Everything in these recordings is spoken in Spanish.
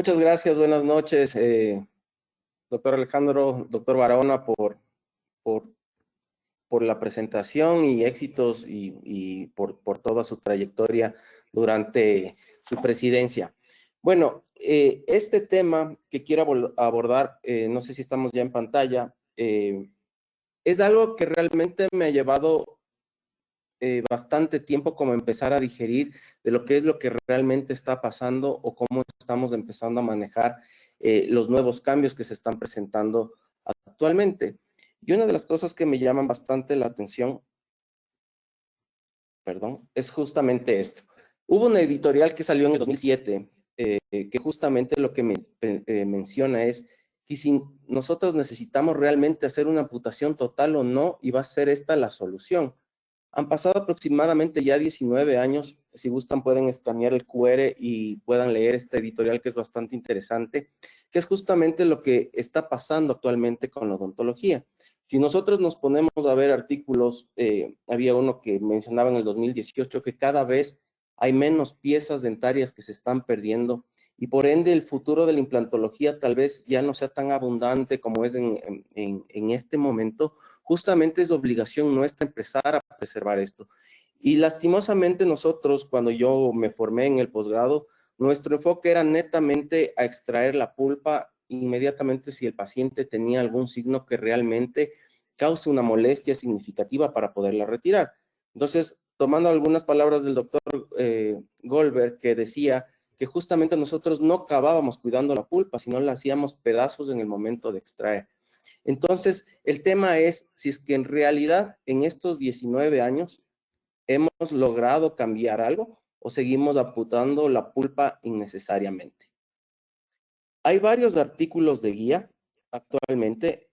Muchas gracias, buenas noches, doctor Alejandro, doctor Barahona, por, por la presentación y éxitos y por toda su trayectoria durante su presidencia. Bueno, este tema que quiero abordar, no sé si estamos ya en pantalla, es algo que realmente me ha llevado bastante tiempo como empezar a digerir de lo que es lo que realmente está pasando o cómo estamos empezando a manejar los nuevos cambios que se están presentando actualmente. Y una de las cosas que me llaman bastante la atención, perdón, es justamente esto. Hubo una editorial que salió en el 2007 que justamente lo que menciona es que si nosotros necesitamos realmente hacer una amputación total o no, y va a ser esta la solución. Han pasado aproximadamente ya 19 años, si gustan pueden escanear el QR y puedan leer este editorial que es bastante interesante, que es justamente lo que está pasando actualmente con la odontología. Si nosotros nos ponemos a ver artículos, había uno que mencionaba en el 2018 que cada vez hay menos piezas dentarias que se están perdiendo y por ende el futuro de la implantología tal vez ya no sea tan abundante como es en este momento. Justamente es obligación nuestra empezar a preservar esto. Y lastimosamente nosotros, cuando yo me formé en el posgrado, nuestro enfoque era netamente a extraer la pulpa inmediatamente si el paciente tenía algún signo que realmente cause una molestia significativa para poderla retirar. Entonces, tomando algunas palabras del doctor Goldberg, que decía que justamente nosotros no acabábamos cuidando la pulpa, sino la hacíamos pedazos en el momento de extraer. Entonces, el tema es si es que en realidad en estos 19 años hemos logrado cambiar algo o seguimos amputando la pulpa innecesariamente. Hay varios artículos de guía actualmente,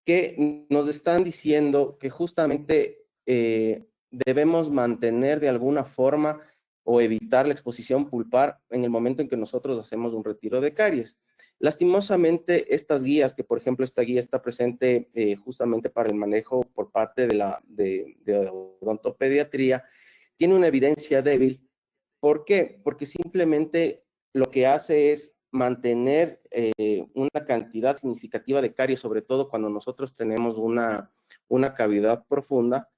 que nos están diciendo que justamente debemos mantener de alguna forma o evitar la exposición pulpar en el momento en que nosotros hacemos un retiro de caries. Lastimosamente, estas guías, que por ejemplo esta guía está presente justamente para el manejo por parte de odontopediatría, tiene una evidencia débil. ¿Por qué? Porque simplemente lo que hace es mantener una cantidad significativa de caries, sobre todo cuando nosotros tenemos una cavidad profunda,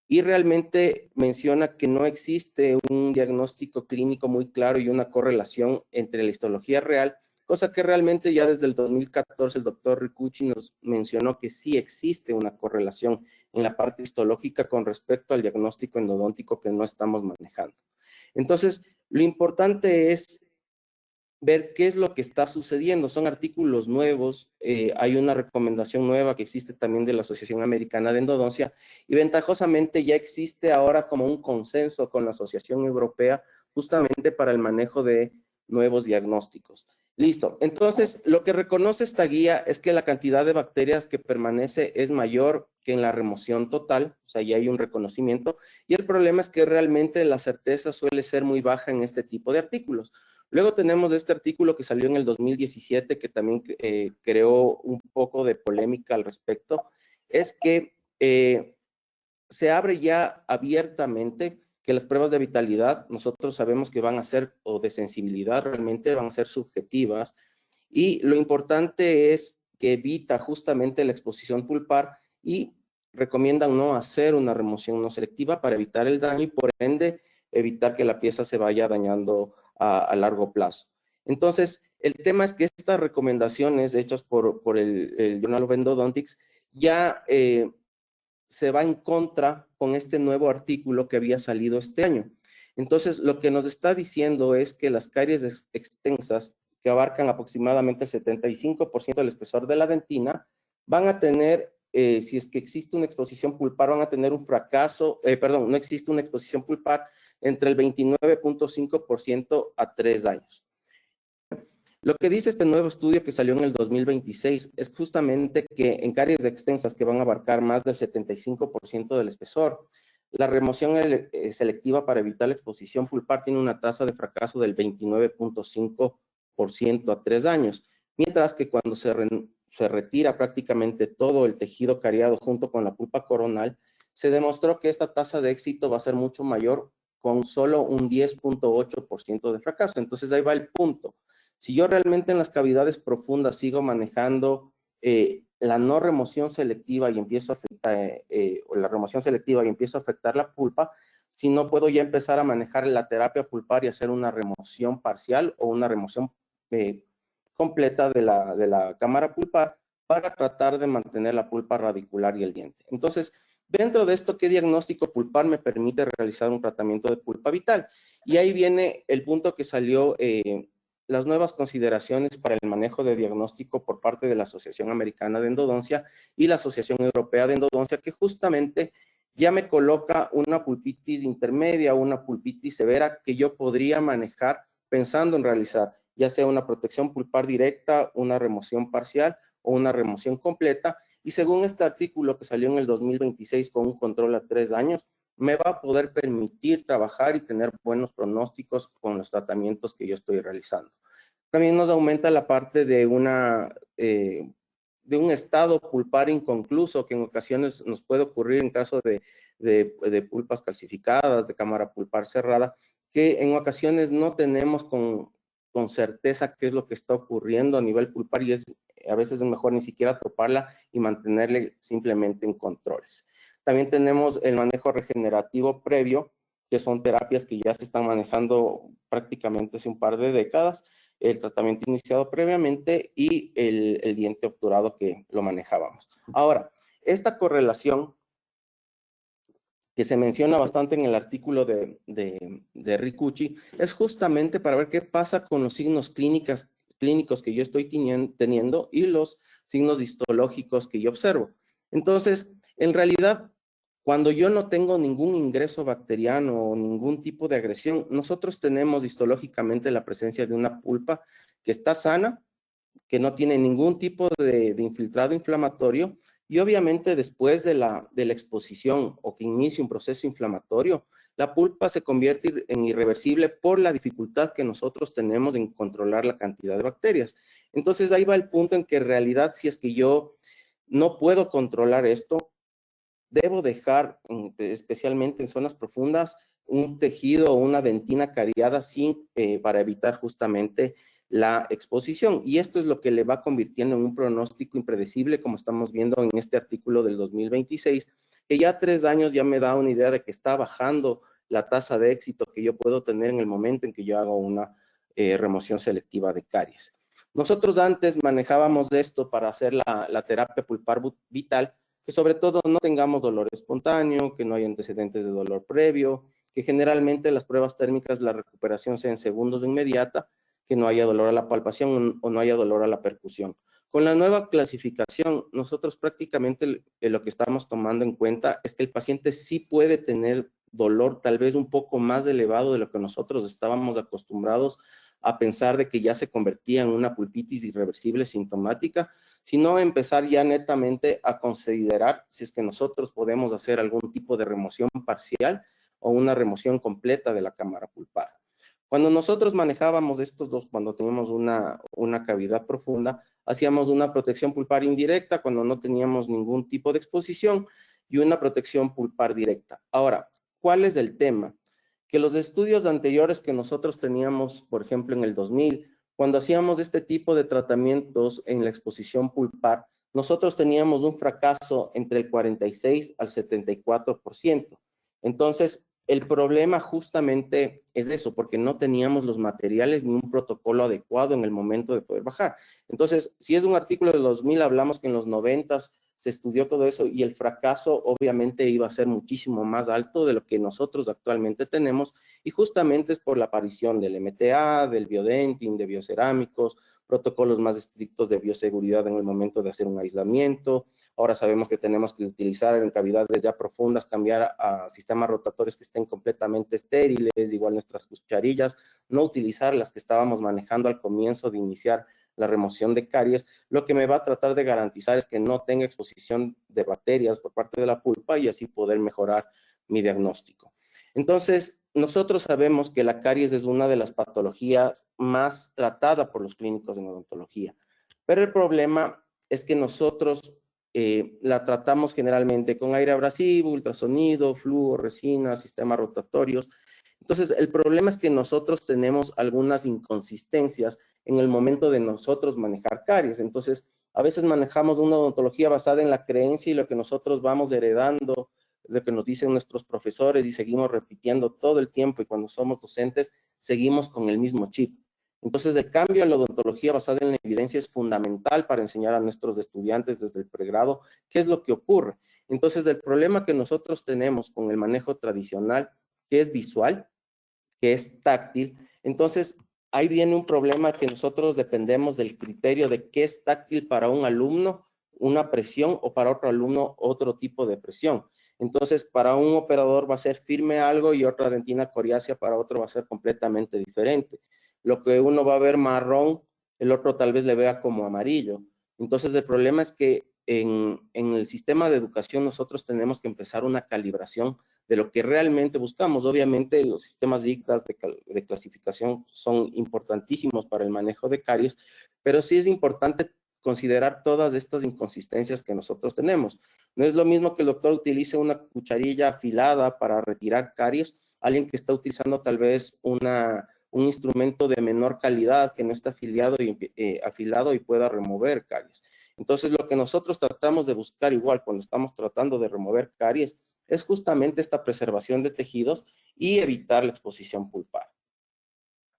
y realmente menciona que no existe un diagnóstico clínico muy claro y una correlación entre la histología real, cosa que realmente ya desde el 2014 el doctor Ricucci nos mencionó que sí existe una correlación en la parte histológica con respecto al diagnóstico endodóntico que no estamos manejando. Entonces, lo importante es ver qué es lo que está sucediendo. Son artículos nuevos, hay una recomendación nueva que existe también de la Asociación Americana de Endodoncia y ventajosamente ya existe ahora como un consenso con la Asociación Europea justamente para el manejo de nuevos diagnósticos. Listo, entonces lo que reconoce esta guía es que la cantidad de bacterias que permanece es mayor que en la remoción total, o sea, ya hay un reconocimiento, y el problema es que realmente la certeza suele ser muy baja en este tipo de artículos. Luego tenemos este artículo que salió en el 2017, que también creó un poco de polémica al respecto, es que se abre ya abiertamente que las pruebas de vitalidad, nosotros sabemos que van a ser, o de sensibilidad realmente, van a ser subjetivas, y lo importante es que evita justamente la exposición pulpar y recomiendan no hacer una remoción no selectiva para evitar el daño y por ende evitar que la pieza se vaya dañando a largo plazo. Entonces, el tema es que estas recomendaciones hechas por el Journal of Endodontics ya se va en contra con este nuevo artículo que había salido este año. Entonces, lo que nos está diciendo es que las caries extensas, que abarcan aproximadamente el 75% del espesor de la dentina, van a tener, si es que existe una exposición pulpar, van a tener un fracaso, no existe una exposición pulpar entre el 29.5% a 3 años. Lo que dice este nuevo estudio que salió en el 2026 es justamente que en caries extensas que van a abarcar más del 75% del espesor, la remoción selectiva para evitar la exposición pulpar tiene una tasa de fracaso del 29.5% a 3 años, mientras que cuando se retira prácticamente todo el tejido cariado junto con la pulpa coronal, se demostró que esta tasa de éxito va a ser mucho mayor con solo un 10.8% de fracaso. Entonces ahí va el punto. Si yo realmente en las cavidades profundas sigo manejando la no remoción selectiva y empiezo a afectar, o la remoción selectiva y empiezo a afectar la pulpa, si no puedo ya empezar a manejar la terapia pulpar y hacer una remoción parcial o una remoción completa de la cámara pulpar para tratar de mantener la pulpa radicular y el diente. Entonces, dentro de esto, ¿qué diagnóstico pulpar me permite realizar un tratamiento de pulpa vital? Y ahí viene el punto que salió, las nuevas consideraciones para el manejo de diagnóstico por parte de la Asociación Americana de Endodoncia y la Asociación Europea de Endodoncia, que justamente ya me coloca una pulpitis intermedia o una pulpitis severa que yo podría manejar pensando en realizar, ya sea una protección pulpar directa, una remoción parcial o una remoción completa. Y según este artículo que salió en el 2026 con un control a 3 años, me va a poder permitir trabajar y tener buenos pronósticos con los tratamientos que yo estoy realizando. También nos aumenta la parte de un estado pulpar inconcluso que en ocasiones nos puede ocurrir en caso de pulpas calcificadas, de cámara pulpar cerrada, que en ocasiones no tenemos con certeza qué es lo que está ocurriendo a nivel pulpar y a veces es mejor ni siquiera toparla y mantenerle simplemente en controles. También tenemos el manejo regenerativo previo, que son terapias que ya se están manejando prácticamente hace un par de décadas, el tratamiento iniciado previamente y el diente obturado que lo manejábamos. Ahora, esta correlación que se menciona bastante en el artículo de Ricucci, es justamente para ver qué pasa con los signos clínicos que yo estoy teniendo y los signos histológicos que yo observo. Entonces, en realidad, cuando yo no tengo ningún ingreso bacteriano o ningún tipo de agresión, nosotros tenemos histológicamente la presencia de una pulpa que está sana, que no tiene ningún tipo de infiltrado inflamatorio y obviamente después de la exposición o que inicie un proceso inflamatorio, la pulpa se convierte en irreversible por la dificultad que nosotros tenemos en controlar la cantidad de bacterias. Entonces ahí va el punto en que en realidad si es que yo no puedo controlar esto, debo dejar, especialmente en zonas profundas, un tejido o una dentina cariada para evitar justamente la exposición. Y esto es lo que le va convirtiendo en un pronóstico impredecible, como estamos viendo en este artículo del 2026, que ya 3 años ya me da una idea de que está bajando la tasa de éxito que yo puedo tener en el momento en que yo hago una remoción selectiva de caries. Nosotros antes manejábamos esto para hacer la terapia pulpar vital, que sobre todo no tengamos dolor espontáneo, que no haya antecedentes de dolor previo, que generalmente las pruebas térmicas la recuperación sea en segundos de inmediata, que no haya dolor a la palpación o no haya dolor a la percusión. Con la nueva clasificación, nosotros prácticamente lo que estamos tomando en cuenta es que el paciente sí puede tener dolor tal vez un poco más elevado de lo que nosotros estábamos acostumbrados a pensar de que ya se convertía en una pulpitis irreversible sintomática, sino empezar ya netamente a considerar si es que nosotros podemos hacer algún tipo de remoción parcial o una remoción completa de la cámara pulpar. Cuando nosotros manejábamos estos dos, cuando teníamos una cavidad profunda, hacíamos una protección pulpar indirecta cuando no teníamos ningún tipo de exposición y una protección pulpar directa. Ahora, ¿cuál es el tema? Que los estudios anteriores que nosotros teníamos, por ejemplo, en el 2000, cuando hacíamos este tipo de tratamientos en la exposición pulpar, nosotros teníamos un fracaso entre el 46 al 74%. Entonces, el problema justamente es eso, porque no teníamos los materiales ni un protocolo adecuado en el momento de poder bajar. Entonces, si es un artículo de 2000, hablamos que en los 90 se estudió todo eso y el fracaso obviamente iba a ser muchísimo más alto de lo que nosotros actualmente tenemos y justamente es por la aparición del MTA, del biodenting, de biocerámicos, protocolos más estrictos de bioseguridad en el momento de hacer un aislamiento. Ahora sabemos que tenemos que utilizar en cavidades ya profundas, cambiar a sistemas rotatorios que estén completamente estériles, igual nuestras cucharillas, no utilizar las que estábamos manejando al comienzo de iniciar la remoción de caries, lo que me va a tratar de garantizar es que no tenga exposición de bacterias por parte de la pulpa y así poder mejorar mi diagnóstico. Entonces, nosotros sabemos que la caries es una de las patologías más tratada por los clínicos en odontología, pero el problema es que nosotros la tratamos generalmente con aire abrasivo, ultrasonido, flujo, resina, sistemas rotatorios. Entonces, el problema es que nosotros tenemos algunas inconsistencias en el momento de nosotros manejar caries. Entonces, a veces manejamos una odontología basada en la creencia y lo que nosotros vamos heredando, lo que nos dicen nuestros profesores y seguimos repitiendo todo el tiempo y cuando somos docentes seguimos con el mismo chip. Entonces, el cambio en la odontología basada en la evidencia es fundamental para enseñar a nuestros estudiantes desde el pregrado qué es lo que ocurre. Entonces, el problema que nosotros tenemos con el manejo tradicional, que es visual, que es táctil, entonces ahí viene un problema que nosotros dependemos del criterio de qué es táctil para un alumno, una presión, o para otro alumno otro tipo de presión. Entonces, para un operador va a ser firme algo y otra dentina coriácea para otro va a ser completamente diferente. Lo que uno va a ver marrón, el otro tal vez le vea como amarillo. Entonces, el problema es que en el sistema de educación nosotros tenemos que empezar una calibración de lo que realmente buscamos. Obviamente, los sistemas ICDAS de clasificación son importantísimos para el manejo de caries, pero sí es importante considerar todas estas inconsistencias que nosotros tenemos. No es lo mismo que el doctor utilice una cucharilla afilada para retirar caries, alguien que está utilizando tal vez un instrumento de menor calidad que no está afilado y pueda remover caries. Entonces, lo que nosotros tratamos de buscar igual cuando estamos tratando de remover caries es justamente esta preservación de tejidos y evitar la exposición pulpar.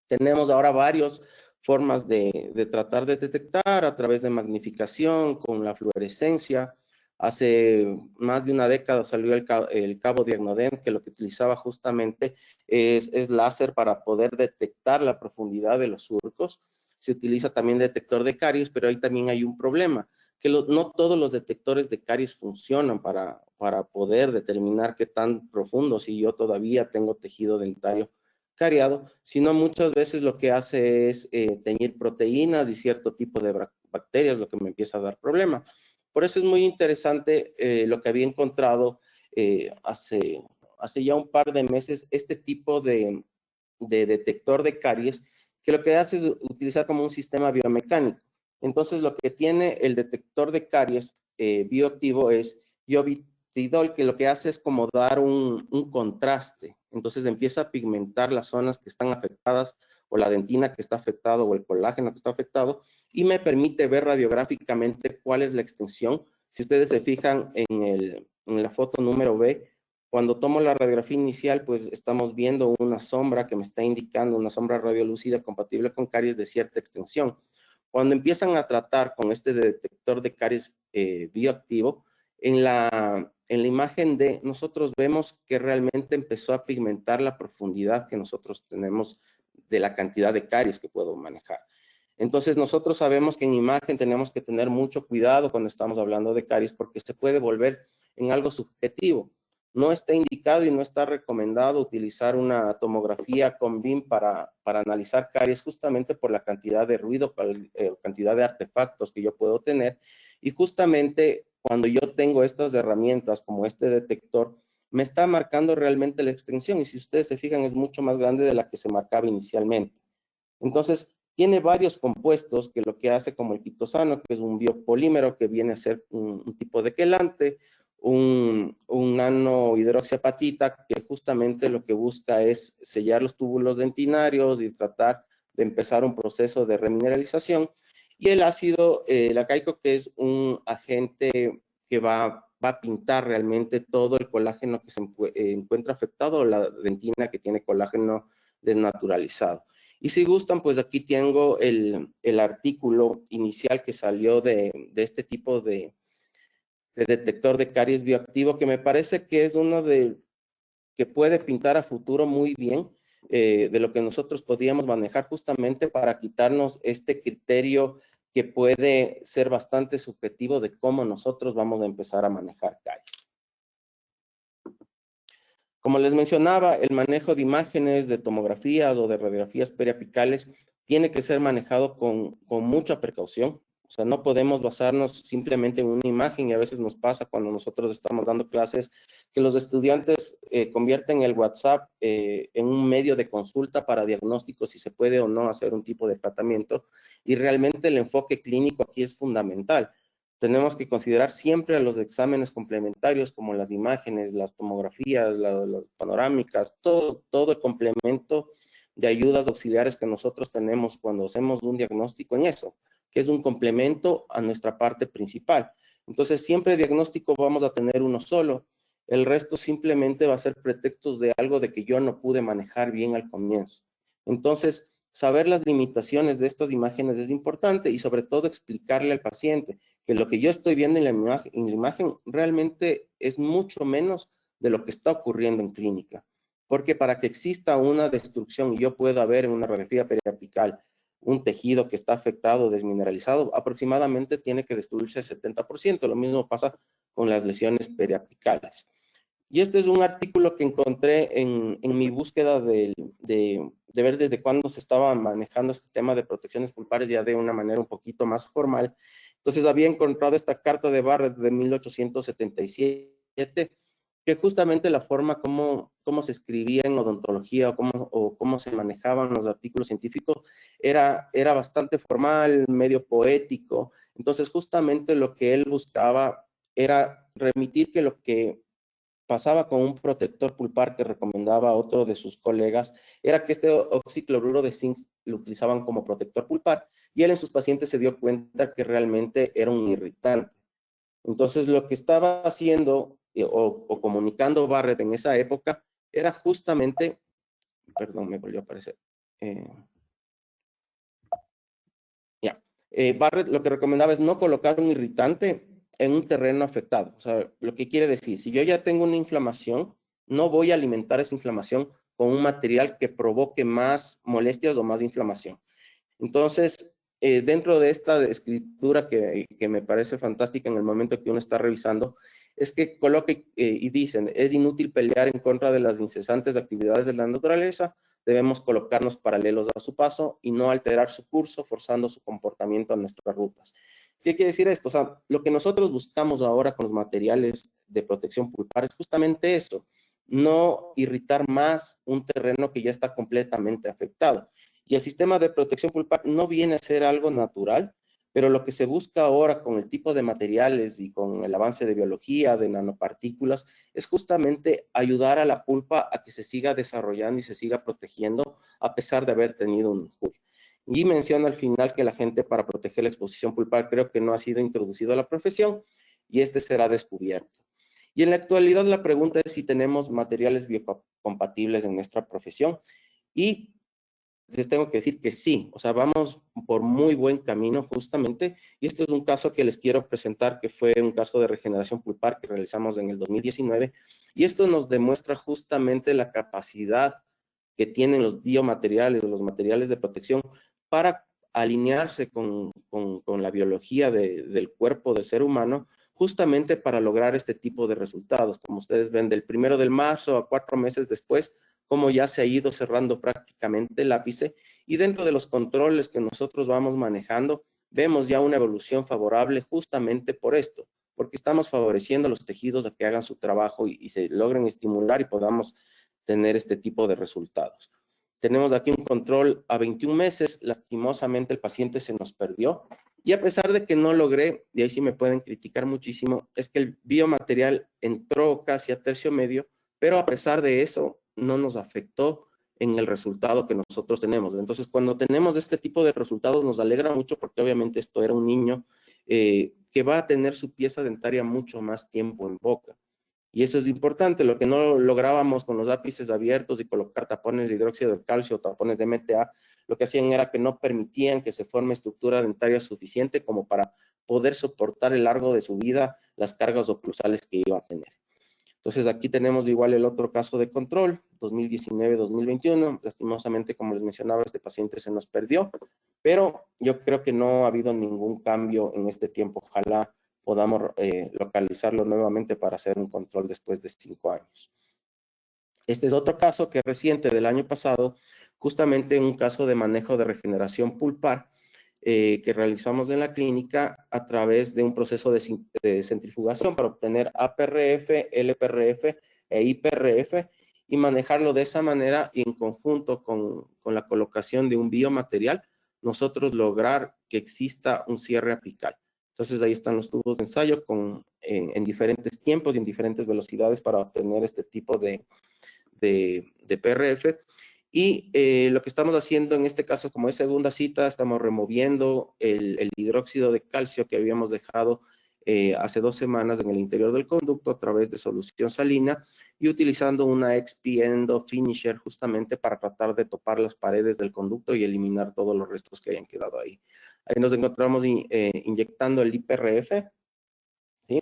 Tenemos ahora varias formas de tratar de detectar a través de magnificación, con la fluorescencia. Hace más de una década salió el cabo Diagnodent, que lo que utilizaba justamente es láser para poder detectar la profundidad de los surcos. Se utiliza también detector de caries, pero ahí también hay un problema, que no todos los detectores de caries funcionan para poder determinar qué tan profundo, si yo todavía tengo tejido dentario cariado, sino muchas veces lo que hace es teñir proteínas y cierto tipo de bacterias, lo que me empieza a dar problema. Por eso es muy interesante lo que había encontrado hace ya un par de meses, este tipo de detector de caries, que lo que hace es utilizar como un sistema biomecánico. Entonces, lo que tiene el detector de caries bioactivo es biovitridol, que lo que hace es como dar un contraste. Entonces, empieza a pigmentar las zonas que están afectadas, o la dentina que está afectado, o el colágeno que está afectado, y me permite ver radiográficamente cuál es la extensión. Si ustedes se fijan en la foto número B, cuando tomo la radiografía inicial, pues estamos viendo una sombra que me está indicando, una sombra radiolúcida compatible con caries de cierta extensión. Cuando empiezan a tratar con este detector de caries bioactivo, en la imagen D, nosotros vemos que realmente empezó a pigmentar la profundidad que nosotros tenemos de la cantidad de caries que puedo manejar. Entonces, nosotros sabemos que en imagen tenemos que tener mucho cuidado cuando estamos hablando de caries, porque se puede volver en algo subjetivo. No está indicado y no está recomendado utilizar una tomografía con BIM para analizar caries, justamente por la cantidad de ruido, cantidad de artefactos que yo puedo tener. Y justamente cuando yo tengo estas herramientas como este detector, me está marcando realmente la extensión. Y si ustedes se fijan, es mucho más grande de la que se marcaba inicialmente. Entonces, tiene varios compuestos que lo que hace, como el quitosano, que es un biopolímero que viene a ser un tipo de quelante, un nanohidroxiapatita, que justamente lo que busca es sellar los túbulos dentinarios y tratar de empezar un proceso de remineralización. Y el ácido lacaico, que es un agente que va a pintar realmente todo el colágeno que se encuentra afectado, o la dentina que tiene colágeno desnaturalizado. Y si gustan, pues aquí tengo el artículo inicial que salió de este tipo de detector de caries bioactivo, que me parece que es uno que puede pintar a futuro muy bien de lo que nosotros podríamos manejar, justamente para quitarnos este criterio que puede ser bastante subjetivo de cómo nosotros vamos a empezar a manejar caries. Como les mencionaba, el manejo de imágenes, de tomografías o de radiografías periapicales tiene que ser manejado con mucha precaución. O sea, no podemos basarnos simplemente en una imagen, y a veces nos pasa cuando nosotros estamos dando clases que los estudiantes convierten el WhatsApp en un medio de consulta para diagnóstico si se puede o no hacer un tipo de tratamiento, y realmente el enfoque clínico aquí es fundamental. tenemos que considerar siempre a los exámenes complementarios como las imágenes, las tomografías, las panorámicas, todo el complemento de ayudas auxiliares que nosotros tenemos cuando hacemos un diagnóstico en eso, que es un complemento a nuestra parte principal. Entonces, siempre diagnóstico vamos a tener uno solo, el resto simplemente va a ser pretextos de algo de que yo no pude manejar bien al comienzo. Entonces, saber las limitaciones de estas imágenes es importante y sobre todo explicarle al paciente que lo que yo estoy viendo en la imagen realmente es mucho menos de lo que está ocurriendo en clínica. Porque para que exista una destrucción y yo pueda ver en una radiografía periapical un tejido que está afectado, desmineralizado, aproximadamente tiene que destruirse el 70%. Lo mismo pasa con las lesiones periapicales. Y este es un artículo que encontré en mi búsqueda de ver desde cuándo se estaba manejando este tema de protecciones pulpares ya de una manera un poquito más formal. Entonces había encontrado esta carta de Barrett de 1877, que justamente la forma cómo se escribía en odontología o cómo se manejaban los artículos científicos era bastante formal, medio poético. Entonces justamente lo que él buscaba era remitir que lo que pasaba con un protector pulpar que recomendaba a otro de sus colegas, era que este oxicloruro de zinc lo utilizaban como protector pulpar y él en sus pacientes se dio cuenta que realmente era un irritante. Entonces lo que estaba haciendo o comunicando Barrett en esa época era justamente, perdón, me volvió a aparecer, ya. Barrett lo que recomendaba es no colocar un irritante en un terreno afectado. O sea, lo que quiere decir, si yo ya tengo una inflamación, no voy a alimentar esa inflamación con un material que provoque más molestias o más inflamación. Entonces, dentro de esta escritura que me parece fantástica en el momento que uno está revisando, es que coloca y dicen, es inútil pelear en contra de las incesantes actividades de la naturaleza, debemos colocarnos paralelos a su paso y no alterar su curso, forzando su comportamiento a nuestras rutas. ¿Qué quiere decir esto? O sea, lo que nosotros buscamos ahora con los materiales de protección pulpar es justamente eso, no irritar más un terreno que ya está completamente afectado. Y el sistema de protección pulpar no viene a ser algo natural, pero lo que se busca ahora con el tipo de materiales y con el avance de biología, de nanopartículas, es justamente ayudar a la pulpa a que se siga desarrollando y se siga protegiendo a pesar de haber tenido un injuria. Y menciona al final que la gente para proteger la exposición pulpar creo que no ha sido introducido a la profesión y este será descubierto. Y en la actualidad la pregunta es si tenemos materiales biocompatibles en nuestra profesión y les tengo que decir que sí, o sea, vamos por muy buen camino justamente, y este es un caso que les quiero presentar, que fue un caso de regeneración pulpar que realizamos en el 2019, y esto nos demuestra justamente la capacidad que tienen los biomateriales, los materiales de protección, para alinearse con la biología del cuerpo del ser humano, justamente para lograr este tipo de resultados. Como ustedes ven, del 1 de marzo a 4 meses después, cómo ya se ha ido cerrando prácticamente el ápice y dentro de los controles que nosotros vamos manejando, vemos ya una evolución favorable justamente por esto, porque estamos favoreciendo a los tejidos a que hagan su trabajo y se logren estimular y podamos tener este tipo de resultados. Tenemos aquí un control a 21 meses, lastimosamente el paciente se nos perdió y a pesar de que no logré, y ahí sí me pueden criticar muchísimo, es que el biomaterial entró casi a tercio medio, pero a pesar de eso no nos afectó en el resultado que nosotros tenemos. Entonces, cuando tenemos este tipo de resultados nos alegra mucho porque obviamente esto era un niño que va a tener su pieza dentaria mucho más tiempo en boca. Y eso es importante, lo que no lográbamos con los ápices abiertos y colocar tapones de hidróxido de calcio o tapones de MTA, lo que hacían era que no permitían que se forme estructura dentaria suficiente como para poder soportar a lo largo de su vida las cargas oclusales que iba a tener. Entonces aquí tenemos igual el otro caso de control, 2019-2021, lastimosamente como les mencionaba este paciente se nos perdió, pero yo creo que no ha habido ningún cambio en este tiempo, ojalá podamos localizarlo nuevamente para hacer un control después de 5 años. Este es otro caso que es reciente del año pasado, justamente un caso de manejo de regeneración pulpar que realizamos en la clínica a través de un proceso de centrifugación para obtener APRF, LPRF e IPRF y manejarlo de esa manera y en conjunto con la colocación de un biomaterial, nosotros lograr que exista un cierre apical. Entonces ahí están los tubos de ensayo en diferentes tiempos y en diferentes velocidades para obtener este tipo de PRF. Y lo que estamos haciendo en este caso, como es segunda cita, estamos removiendo el hidróxido de calcio que habíamos dejado hace 2 semanas en el interior del conducto a través de solución salina y utilizando una XP Endo Finisher justamente para tratar de topar las paredes del conducto y eliminar todos los restos que hayan quedado ahí. Ahí nos encontramos inyectando el IPRF. ¿Sí?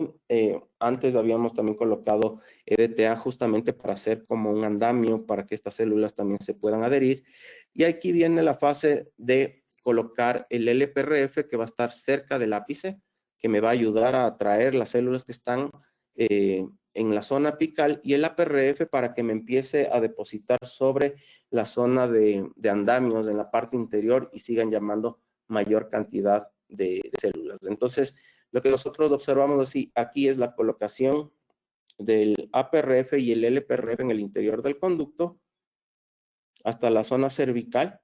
Antes habíamos también colocado EDTA justamente para hacer como un andamio para que estas células también se puedan adherir. Y aquí viene la fase de colocar el LPRF que va a estar cerca del ápice, que me va a ayudar a atraer las células que están en la zona apical, y el APRF para que me empiece a depositar sobre la zona de andamios en la parte interior y sigan llamando mayor cantidad de células. Entonces, lo que nosotros observamos así, aquí es la colocación del APRF y el LPRF en el interior del conducto hasta la zona cervical.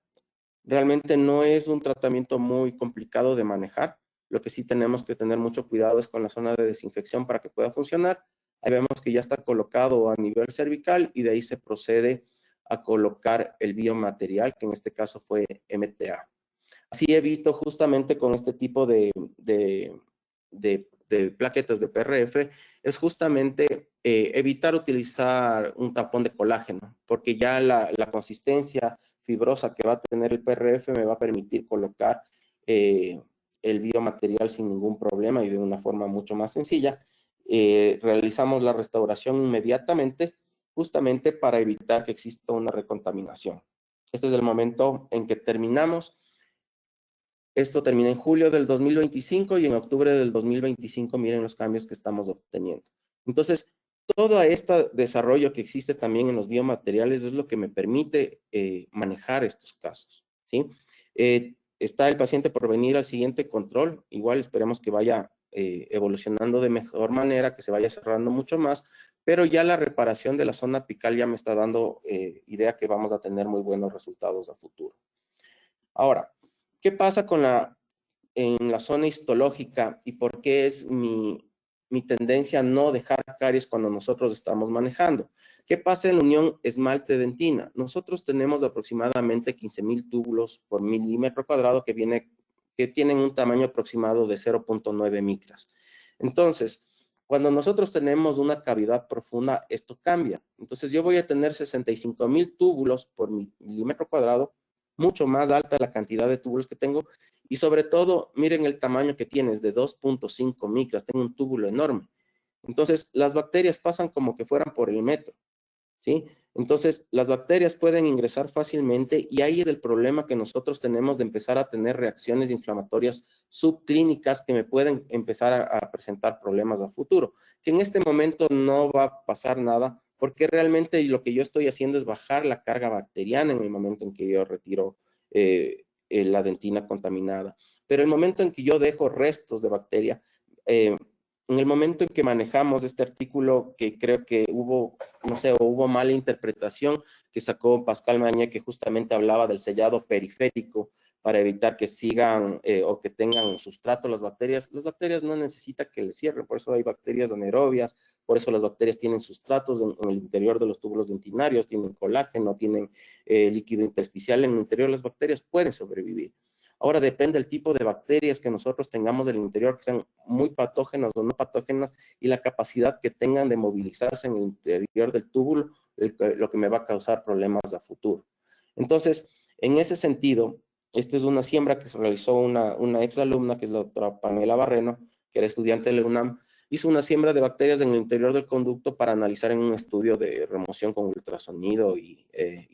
Realmente no es un tratamiento muy complicado de manejar. Lo que sí tenemos que tener mucho cuidado es con la zona de desinfección para que pueda funcionar. Ahí vemos que ya está colocado a nivel cervical y de ahí se procede a colocar el biomaterial, que en este caso fue MTA. Así evito justamente con este tipo de plaquetas de PRF, es justamente evitar utilizar un tapón de colágeno, porque ya la consistencia fibrosa que va a tener el PRF me va a permitir colocar el biomaterial sin ningún problema y de una forma mucho más sencilla. Realizamos la restauración inmediatamente, justamente para evitar que exista una recontaminación. Este es el momento en que terminamos. Esto termina en julio del 2025 y en octubre del 2025 miren los cambios que estamos obteniendo. Entonces, todo este desarrollo que existe también en los biomateriales es lo que me permite manejar estos casos, ¿sí? Está el paciente por venir al siguiente control. Igual esperemos que vaya evolucionando de mejor manera, que se vaya cerrando mucho más, pero ya la reparación de la zona apical ya me está dando idea que vamos a tener muy buenos resultados a futuro. Ahora, ¿qué pasa en la zona histológica y por qué es mi tendencia a no dejar caries cuando nosotros estamos manejando? ¿Qué pasa en la unión esmalte-dentina? Nosotros tenemos aproximadamente 15,000 túbulos por milímetro cuadrado que tienen un tamaño aproximado de 0.9 micras. Entonces, cuando nosotros tenemos una cavidad profunda, esto cambia. Entonces, yo voy a tener 65,000 túbulos por milímetro cuadrado, mucho más alta la cantidad de túbulos que tengo, y sobre todo, miren el tamaño que tienes, de 2.5 micras, tengo un túbulo enorme. Entonces, las bacterias pasan como que fueran por el metro, ¿sí? Entonces, las bacterias pueden ingresar fácilmente y ahí es el problema que nosotros tenemos de empezar a tener reacciones inflamatorias subclínicas que me pueden empezar a presentar problemas a futuro, que en este momento no va a pasar nada, porque realmente lo que yo estoy haciendo es bajar la carga bacteriana en el momento en que yo retiro la dentina contaminada. Pero el momento en que yo dejo restos de bacteria, en el momento en que manejamos este artículo, que creo que hubo, no sé, o hubo mala interpretación que sacó Pascal Mañé, que justamente hablaba del sellado periférico para evitar que sigan o que tengan sustrato las bacterias no necesitan que les cierren, por eso hay bacterias anaerobias, por eso las bacterias tienen sustratos en el interior de los túbulos dentinarios, tienen colágeno, tienen líquido intersticial en el interior, las bacterias pueden sobrevivir. Ahora depende del tipo de bacterias que nosotros tengamos en el interior, que sean muy patógenas o no patógenas, y la capacidad que tengan de movilizarse en el interior del túbulo, lo que me va a causar problemas a futuro. Entonces, en ese sentido, esta es una siembra que se realizó una exalumna, que es la doctora Pamela Barreno, que era estudiante de la UNAM, hizo una siembra de bacterias en el interior del conducto para analizar en un estudio de remoción con ultrasonido y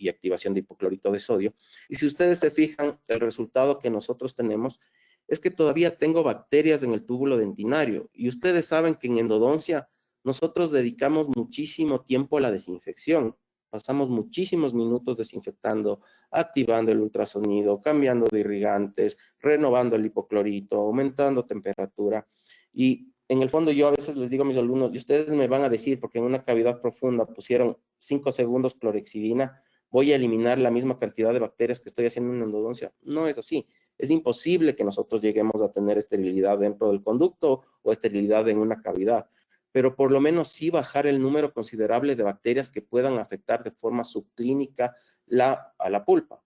activación de hipoclorito de sodio. Y si ustedes se fijan, el resultado que nosotros tenemos es que todavía tengo bacterias en el túbulo dentinario. Y ustedes saben que en endodoncia nosotros dedicamos muchísimo tiempo a la desinfección. Pasamos muchísimos minutos desinfectando, activando el ultrasonido, cambiando de irrigantes, renovando el hipoclorito, aumentando temperatura. Y en el fondo yo a veces les digo a mis alumnos, y ustedes me van a decir, porque en una cavidad profunda pusieron 5 segundos clorexidina, voy a eliminar la misma cantidad de bacterias que estoy haciendo en endodoncia. No es así. Es imposible que nosotros lleguemos a tener esterilidad dentro del conducto o esterilidad en una cavidad, pero por lo menos sí bajar el número considerable de bacterias que puedan afectar de forma subclínica a la pulpa.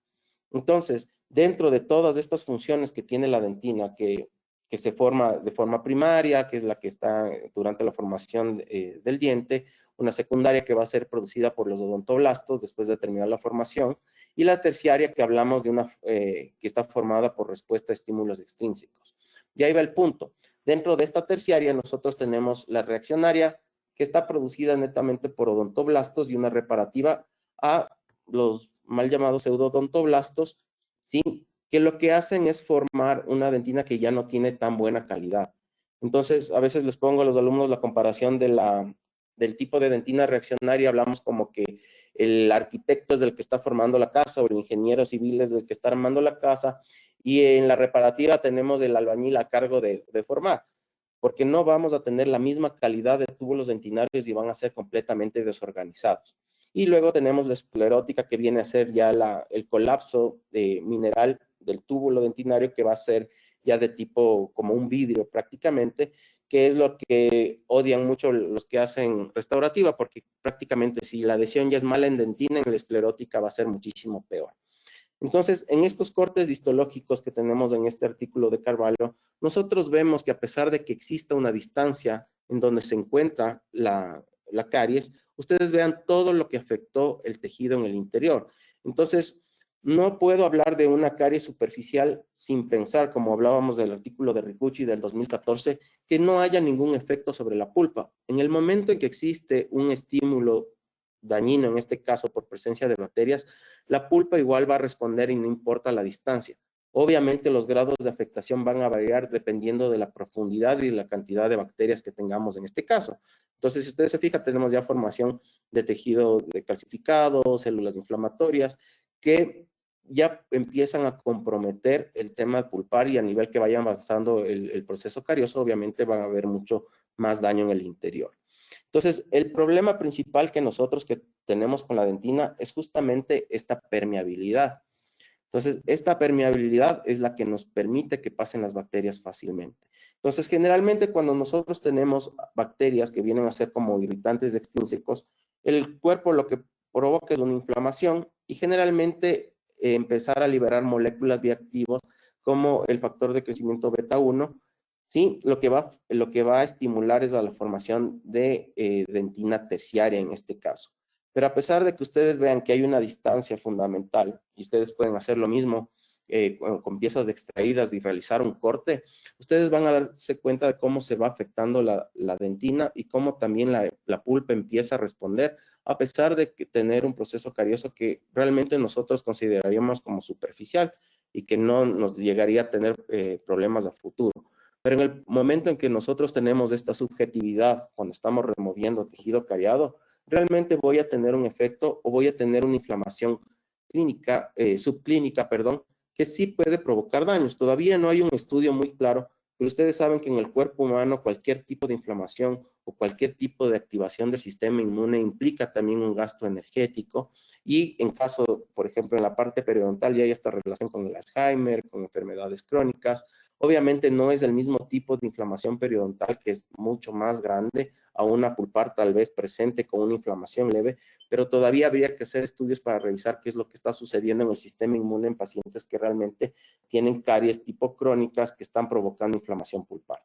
Entonces, dentro de todas estas funciones que tiene la dentina, que se forma de forma primaria, que es la que está durante la formación del diente, una secundaria que va a ser producida por los odontoblastos después de terminar la formación, y la terciaria que hablamos de una que está formada por respuesta a estímulos extrínsecos. Y ahí va el punto. Dentro de esta terciaria nosotros tenemos la reaccionaria que está producida netamente por odontoblastos y una reparativa a los mal llamados pseudodontoblastos, ¿sí? Que lo que hacen es formar una dentina que ya no tiene tan buena calidad. Entonces, a veces les pongo a los alumnos la comparación del tipo de dentina reaccionaria, hablamos como que el arquitecto es el que está formando la casa o el ingeniero civil es el que está armando la casa y en la reparativa tenemos el albañil a cargo de formar, porque no vamos a tener la misma calidad de túbulos dentinarios y van a ser completamente desorganizados. Y luego tenemos la esclerótica que viene a ser ya el colapso mineral del túbulo dentinario que va a ser ya de tipo como un vidrio prácticamente, que es lo que odian mucho los que hacen restaurativa, porque prácticamente si la adhesión ya es mala en dentina, en la esclerótica va a ser muchísimo peor. Entonces, en estos cortes histológicos que tenemos en este artículo de Carvalho, nosotros vemos que a pesar de que exista una distancia en donde se encuentra la caries, ustedes vean todo lo que afectó el tejido en el interior. Entonces, no puedo hablar de una caries superficial sin pensar, como hablábamos del artículo de Ricucci del 2014, que no haya ningún efecto sobre la pulpa. En el momento en que existe un estímulo dañino, en este caso por presencia de bacterias, la pulpa igual va a responder y no importa la distancia. Obviamente los grados de afectación van a variar dependiendo de la profundidad y la cantidad de bacterias que tengamos en este caso. Entonces, si ustedes se fijan, tenemos ya formación de tejido calcificado, células inflamatorias, que ya empiezan a comprometer el tema pulpar y a nivel que vaya avanzando el proceso carioso, obviamente van a haber mucho más daño en el interior. Entonces, el problema principal que nosotros que tenemos con la dentina es justamente esta permeabilidad. Entonces, esta permeabilidad es la que nos permite que pasen las bacterias fácilmente. Entonces, generalmente cuando nosotros tenemos bacterias que vienen a ser como irritantes extrínsecos, el cuerpo lo que provoca es una inflamación y generalmente empezar a liberar moléculas bioactivas como el factor de crecimiento beta 1, ¿sí? Lo que va a estimular es a la formación de dentina terciaria en este caso. Pero a pesar de que ustedes vean que hay una distancia fundamental y ustedes pueden hacer lo mismo con piezas extraídas y realizar un corte, ustedes van a darse cuenta de cómo se va afectando la dentina y cómo también la pulpa empieza a responder, a pesar de que tener un proceso carioso que realmente nosotros consideraríamos como superficial y que no nos llegaría a tener problemas a futuro. Pero en el momento en que nosotros tenemos esta subjetividad, cuando estamos removiendo tejido cariado, realmente voy a tener un efecto o voy a tener una inflamación clínica, subclínica, perdón, que sí puede provocar daños. Todavía no hay un estudio muy claro, pero ustedes saben que en el cuerpo humano cualquier tipo de inflamación o cualquier tipo de activación del sistema inmune implica también un gasto energético y en caso, por ejemplo, en la parte periodontal ya hay esta relación con el Alzheimer, con enfermedades crónicas. Obviamente no es el mismo tipo de inflamación periodontal, que es mucho más grande, a una pulpar tal vez presente con una inflamación leve, pero todavía habría que hacer estudios para revisar qué es lo que está sucediendo en el sistema inmune en pacientes que realmente tienen caries tipo crónicas que están provocando inflamación pulpar.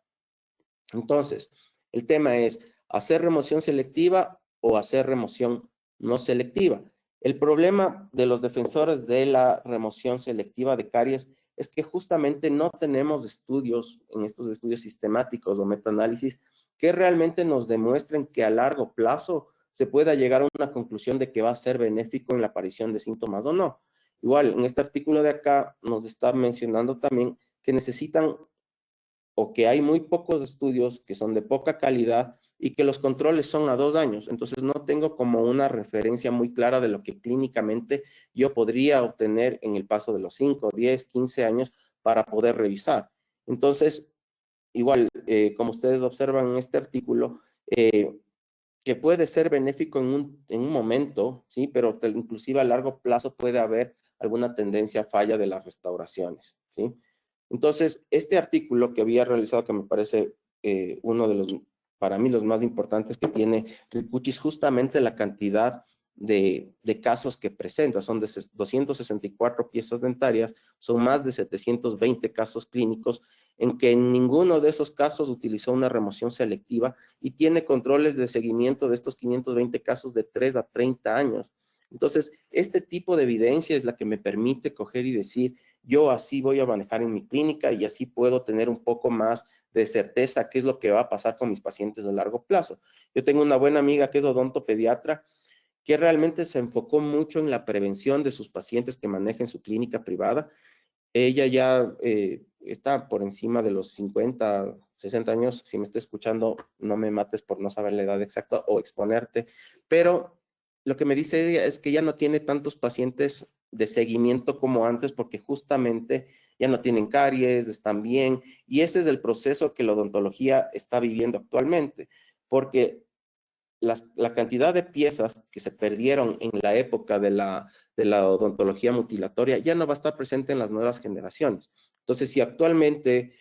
Entonces, el tema es hacer remoción selectiva o hacer remoción no selectiva. El problema de los defensores de la remoción selectiva de caries es que justamente no tenemos estudios, en estos estudios sistemáticos o metaanálisis, que realmente nos demuestren que a largo plazo se pueda llegar a una conclusión de que va a ser benéfico en la aparición de síntomas o no. Igual, en este artículo de acá nos está mencionando también que necesitan o que hay muy pocos estudios que son de poca calidad y que los controles son a 2 años. Entonces no tengo como una referencia muy clara de lo que clínicamente yo podría obtener en el paso de los 5, 10, 15 años para poder revisar. Entonces, igual, como ustedes observan en este artículo, que puede ser benéfico en un momento, ¿sí? Pero inclusive a largo plazo puede haber alguna tendencia a falla de las restauraciones, ¿sí? Entonces, este artículo que había realizado, que me parece uno de los, para mí, los más importantes que tiene Ricucci, es justamente la cantidad de casos que presenta. Son de 264 piezas dentarias, son más de 720 casos clínicos, en que en ninguno de esos casos utilizó una remoción selectiva y tiene controles de seguimiento de estos 520 casos de 3 a 30 años. Entonces, este tipo de evidencia es la que me permite coger y decir, yo así voy a manejar en mi clínica y así puedo tener un poco más de certeza qué es lo que va a pasar con mis pacientes a largo plazo. Yo tengo una buena amiga que es odontopediatra, que realmente se enfocó mucho en la prevención de sus pacientes que maneja en su clínica privada. Ella ya está por encima de los 50, 60 años. Si me está escuchando, no me mates por no saber la edad exacta o exponerte, pero lo que me dice ella es que ya no tiene tantos pacientes de seguimiento como antes porque justamente ya no tienen caries, están bien, y ese es el proceso que la odontología está viviendo actualmente, porque la cantidad de piezas que se perdieron en la época de la odontología mutilatoria ya no va a estar presente en las nuevas generaciones. Entonces, si actualmente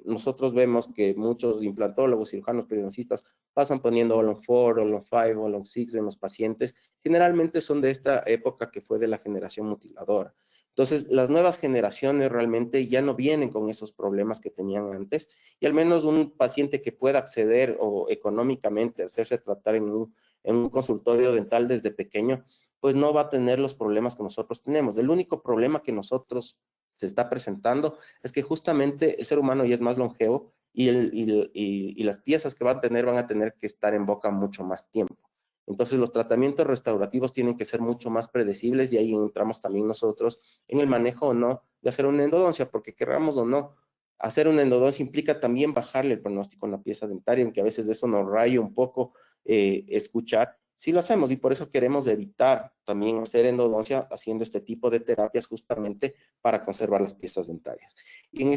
nosotros vemos que muchos implantólogos, cirujanos, periodoncistas pasan poniendo Olon 4, Olon 5, Olon 6 en los pacientes, generalmente son de esta época que fue de la generación mutiladora. Entonces, las nuevas generaciones realmente ya no vienen con esos problemas que tenían antes, y al menos un paciente que pueda acceder o económicamente hacerse tratar en un consultorio dental desde pequeño, pues no va a tener los problemas que nosotros tenemos. El único problema que nosotros se está presentando es que justamente el ser humano ya es más longevo y las piezas que van a tener que estar en boca mucho más tiempo. Entonces, los tratamientos restaurativos tienen que ser mucho más predecibles y ahí entramos también nosotros en el manejo o no de hacer una endodoncia, porque querramos o no, hacer una endodoncia implica también bajarle el pronóstico en la pieza dentaria, aunque a veces eso nos raya un poco escuchar. Sí lo hacemos y por eso queremos evitar también hacer endodoncia haciendo este tipo de terapias justamente para conservar las piezas dentarias. Y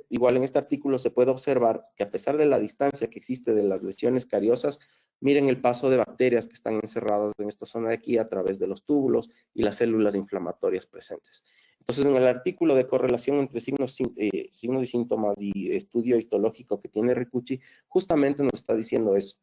igual en este artículo se puede observar que a pesar de la distancia que existe de las lesiones cariosas, miren el paso de bacterias que están encerradas en esta zona de aquí a través de los túbulos y las células inflamatorias presentes. Entonces, en el artículo de correlación entre signos y síntomas y estudio histológico que tiene Ricucci, justamente nos está diciendo eso.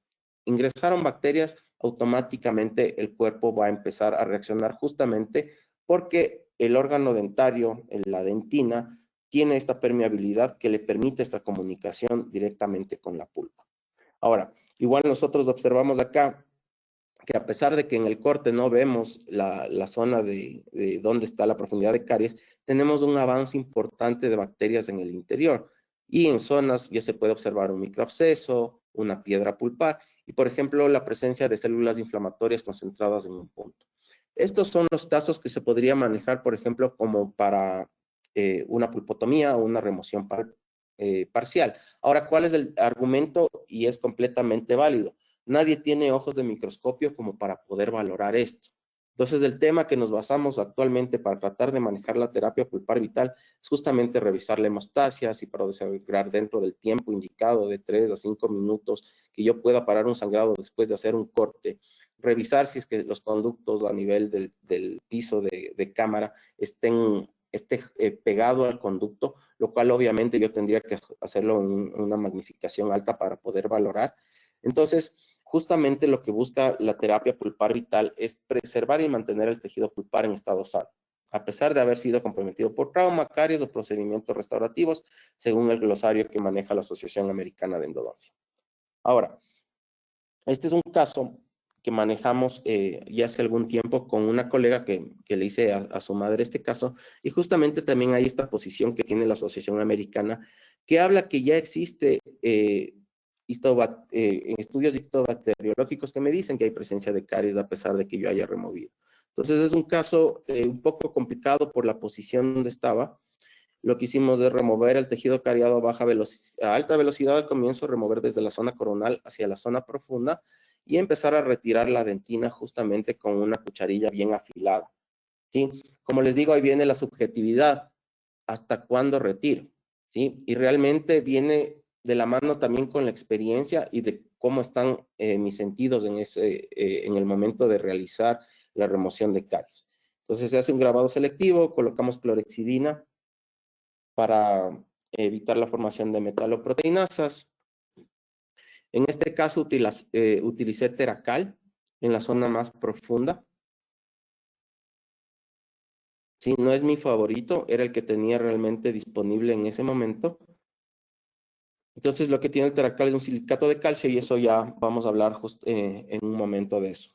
Ingresaron bacterias, automáticamente el cuerpo va a empezar a reaccionar justamente porque el órgano dentario, la dentina, tiene esta permeabilidad que le permite esta comunicación directamente con la pulpa. Ahora, igual nosotros observamos acá que a pesar de que en el corte no vemos la zona de dónde está la profundidad de caries, tenemos un avance importante de bacterias en el interior. Y en zonas ya se puede observar un microabsceso, una piedra pulpar y, por ejemplo, la presencia de células inflamatorias concentradas en un punto. Estos son los casos que se podría manejar, por ejemplo, como para una pulpotomía o una remoción parcial. Ahora, ¿cuál es el argumento? Y es completamente válido. Nadie tiene ojos de microscopio como para poder valorar esto. Entonces, el tema que nos basamos actualmente para tratar de manejar la terapia pulpar vital es justamente revisar la hemostasia, si para asegurar dentro del tiempo indicado de 3 a 5 minutos que yo pueda parar un sangrado después de hacer un corte, revisar si es que los conductos a nivel del piso de cámara esté pegado al conducto, lo cual obviamente yo tendría que hacerlo en una magnificación alta para poder valorar. Entonces, justamente lo que busca la terapia pulpar vital es preservar y mantener el tejido pulpar en estado sano, a pesar de haber sido comprometido por trauma, caries o procedimientos restaurativos, según el glosario que maneja la Asociación Americana de Endodoncia. Ahora, este es un caso que manejamos ya hace algún tiempo con una colega que le hice a su madre este caso, y justamente también hay esta posición que tiene la Asociación Americana, que habla que ya existe estudios histobacteriológicos que me dicen que hay presencia de caries a pesar de que yo haya removido. Entonces es un caso un poco complicado por la posición donde estaba. Lo que hicimos es remover el tejido cariado a alta velocidad al comienzo, remover desde la zona coronal hacia la zona profunda y empezar a retirar la dentina justamente con una cucharilla bien afilada. ¿Sí? Como les digo, ahí viene la subjetividad. ¿Hasta cuándo retiro? ¿Sí? Y realmente viene de la mano también con la experiencia y de cómo están mis sentidos en el momento de realizar la remoción de caries. Entonces se hace un grabado selectivo, colocamos clorexidina para evitar la formación de metaloproteinasas. En este caso utilicé Teracal en la zona más profunda. Sí, no es mi favorito, era el que tenía realmente disponible en ese momento. Entonces lo que tiene el Teracal es un silicato de calcio y eso ya vamos a hablar en un momento de eso.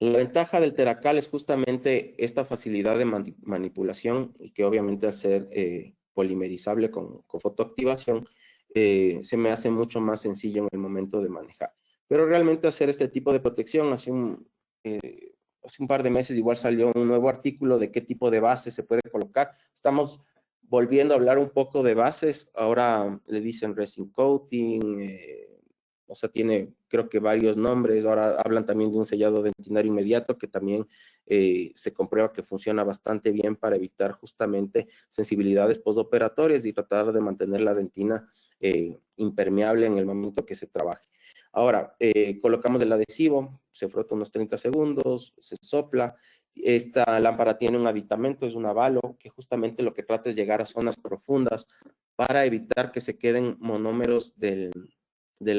La ventaja del Teracal es justamente esta facilidad de manipulación y que obviamente al ser polimerizable con fotoactivación se me hace mucho más sencillo en el momento de manejar. Pero realmente hacer este tipo de protección hace un par de meses igual salió un nuevo artículo de qué tipo de base se puede colocar. Estamos volviendo a hablar un poco de bases. Ahora le dicen resin coating, o sea, tiene creo que varios nombres. Ahora hablan también de un sellado dentinario inmediato que también se comprueba que funciona bastante bien para evitar justamente sensibilidades postoperatorias y tratar de mantener la dentina impermeable en el momento que se trabaje. Ahora, colocamos el adhesivo, se frota unos 30 segundos, se sopla. Esta lámpara tiene un aditamento, es un avalo, que justamente lo que trata es llegar a zonas profundas para evitar que se queden monómeros del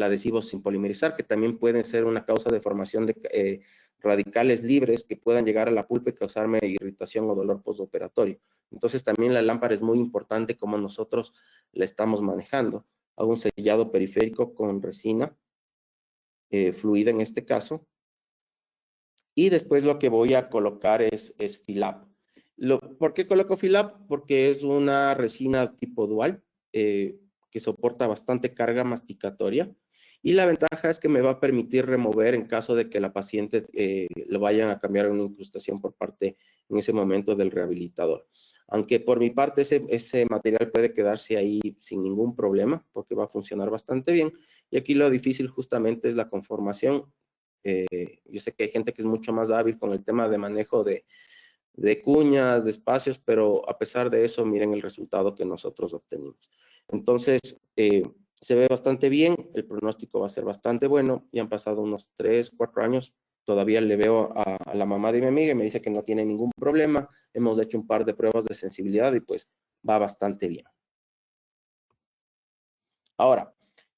adhesivo sin polimerizar, que también pueden ser una causa de formación de radicales libres que puedan llegar a la pulpa y causarme irritación o dolor postoperatorio. Entonces también la lámpara es muy importante como nosotros la estamos manejando. Hago un sellado periférico con resina fluida en este caso, y después lo que voy a colocar es Filap. ¿Por qué coloco Filap? Porque es una resina tipo dual que soporta bastante carga masticatoria y la ventaja es que me va a permitir remover en caso de que la paciente lo vayan a cambiar una incrustación por parte en ese momento del rehabilitador. Aunque por mi parte ese material puede quedarse ahí sin ningún problema porque va a funcionar bastante bien. Y aquí lo difícil justamente es la conformación. Yo sé que hay gente que es mucho más hábil con el tema de manejo de cuñas, de espacios, pero a pesar de eso, miren el resultado que nosotros obtenimos. Entonces, se ve bastante bien, el pronóstico va a ser bastante bueno, ya han pasado unos 3, 4 años, todavía le veo a la mamá de mi amiga y me dice que no tiene ningún problema, hemos hecho un par de pruebas de sensibilidad y pues va bastante bien. Ahora,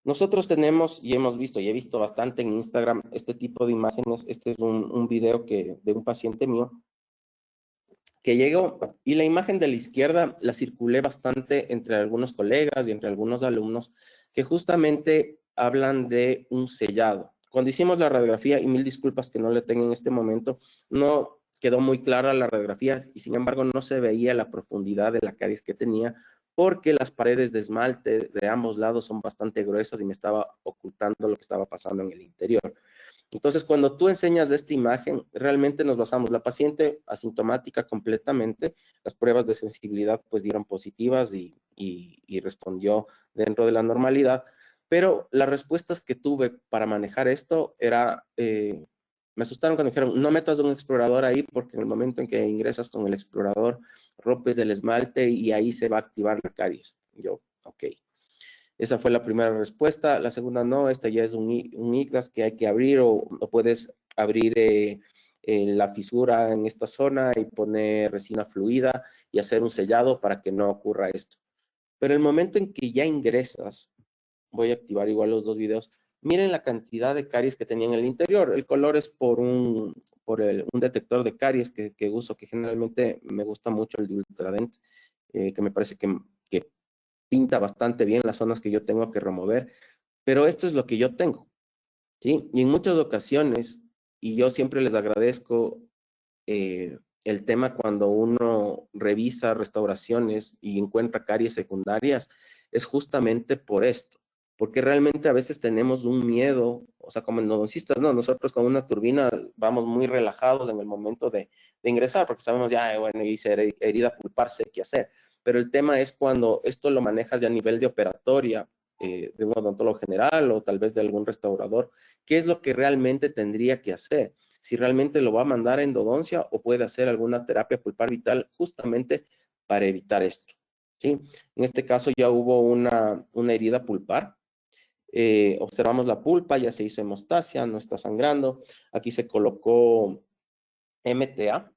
nosotros tenemos y hemos visto, y he visto bastante en Instagram, este tipo de imágenes. Este es un video de un paciente mío que llegó, y la imagen de la izquierda la circulé bastante entre algunos colegas y entre algunos alumnos, que justamente hablan de un sellado. Cuando hicimos la radiografía, y mil disculpas que no le tengo en este momento, no quedó muy clara la radiografía, y sin embargo no se veía la profundidad de la caries que tenía, porque las paredes de esmalte de ambos lados son bastante gruesas y me estaba ocultando lo que estaba pasando en el interior. Entonces, cuando tú enseñas esta imagen, realmente nos basamos, la paciente asintomática completamente, las pruebas de sensibilidad pues dieron positivas y respondió dentro de la normalidad, pero las respuestas que tuve para manejar esto me asustaron cuando dijeron, no metas un explorador ahí porque en el momento en que ingresas con el explorador, rompes el esmalte y ahí se va a activar la caries. Yo, ok. Esa fue la primera respuesta. La segunda, no, esta ya es un IGDAS que hay que abrir o puedes abrir la fisura en esta zona y poner resina fluida y hacer un sellado para que no ocurra esto. Pero el momento en que ya ingresas, voy a activar igual los dos videos, miren la cantidad de caries que tenía en el interior. El color es por un detector de caries que uso, que generalmente me gusta mucho el de Ultradent, que me parece que pinta bastante bien las zonas que yo tengo que remover, pero esto es lo que yo tengo, ¿sí? Y en muchas ocasiones, y yo siempre les agradezco el tema cuando uno revisa restauraciones y encuentra caries secundarias, es justamente por esto, porque realmente a veces tenemos un miedo, o sea, como endodoncistas, no, nosotros con una turbina vamos muy relajados en el momento de ingresar, porque sabemos ya, bueno, hice herida pulpar, sé qué hacer, pero el tema es cuando esto lo manejas ya a nivel de operatoria, de un odontólogo general o tal vez de algún restaurador, ¿qué es lo que realmente tendría que hacer? Si realmente lo va a mandar a endodoncia o puede hacer alguna terapia pulpar vital justamente para evitar esto, ¿sí? En este caso ya hubo una herida pulpar. Observamos la pulpa, ya se hizo hemostasia, no está sangrando. Aquí se colocó MTA,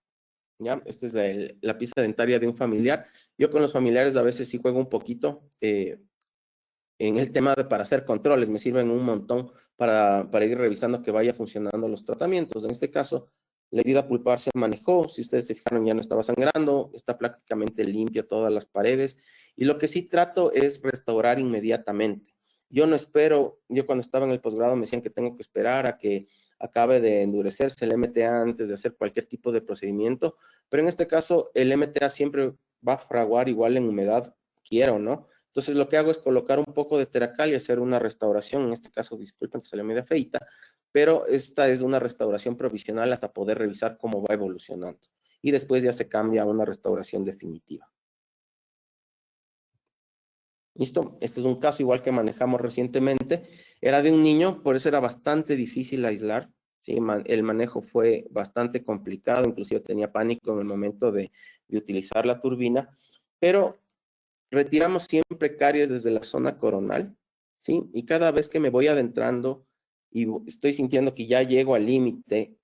¿ya? Esta es la pieza dentaria de un familiar. Yo con los familiares a veces sí juego un poquito en el tema para hacer controles, me sirven un montón para ir revisando que vaya funcionando los tratamientos. En este caso, la herida pulpar se manejó, si ustedes se fijaron ya no estaba sangrando, está prácticamente limpia todas las paredes, y lo que sí trato es restaurar inmediatamente. Yo no espero, yo cuando estaba en el posgrado me decían que tengo que esperar a que acabe de endurecerse el MTA antes de hacer cualquier tipo de procedimiento, pero en este caso el MTA siempre va a fraguar igual en humedad, quiera o no. Entonces lo que hago es colocar un poco de teracal y hacer una restauración, en este caso disculpen que salió media feita, pero esta es una restauración provisional hasta poder revisar cómo va evolucionando. Y después ya se cambia a una restauración definitiva. ¿Listo? Este es un caso igual que manejamos recientemente. Era de un niño, por eso era bastante difícil aislar. ¿Sí? El manejo fue bastante complicado, inclusive tenía pánico en el momento de utilizar la turbina, pero retiramos siempre caries desde la zona coronal, ¿sí? Y cada vez que me voy adentrando y estoy sintiendo que ya llego al límite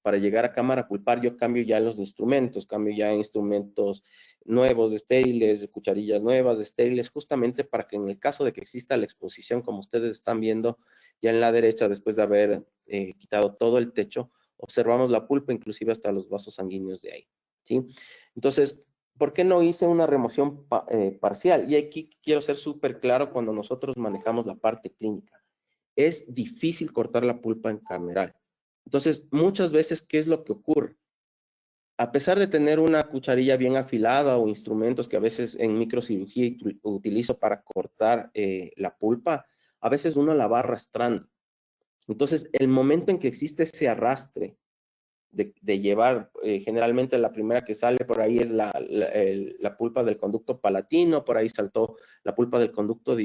para llegar a cámara pulpar, yo cambio ya los instrumentos, cambio ya instrumentos nuevos, de estériles, de cucharillas nuevas, de estériles, justamente para que en el caso de que exista la exposición, como ustedes están viendo ya en la derecha, después de haber quitado todo el techo, observamos la pulpa, inclusive hasta los vasos sanguíneos de ahí, ¿sí? Entonces, ¿por qué no hice una remoción parcial? Y aquí quiero ser súper claro cuando nosotros manejamos la parte clínica. Es difícil cortar la pulpa en cameral. Entonces, muchas veces, ¿qué es lo que ocurre? A pesar de tener una cucharilla bien afilada o instrumentos que a veces en microcirugía utilizo para cortar la pulpa, a veces uno la va arrastrando. Entonces, el momento en que existe ese arrastre de llevar, generalmente la primera que sale por ahí es la pulpa del conducto palatino, por ahí saltó la pulpa del conducto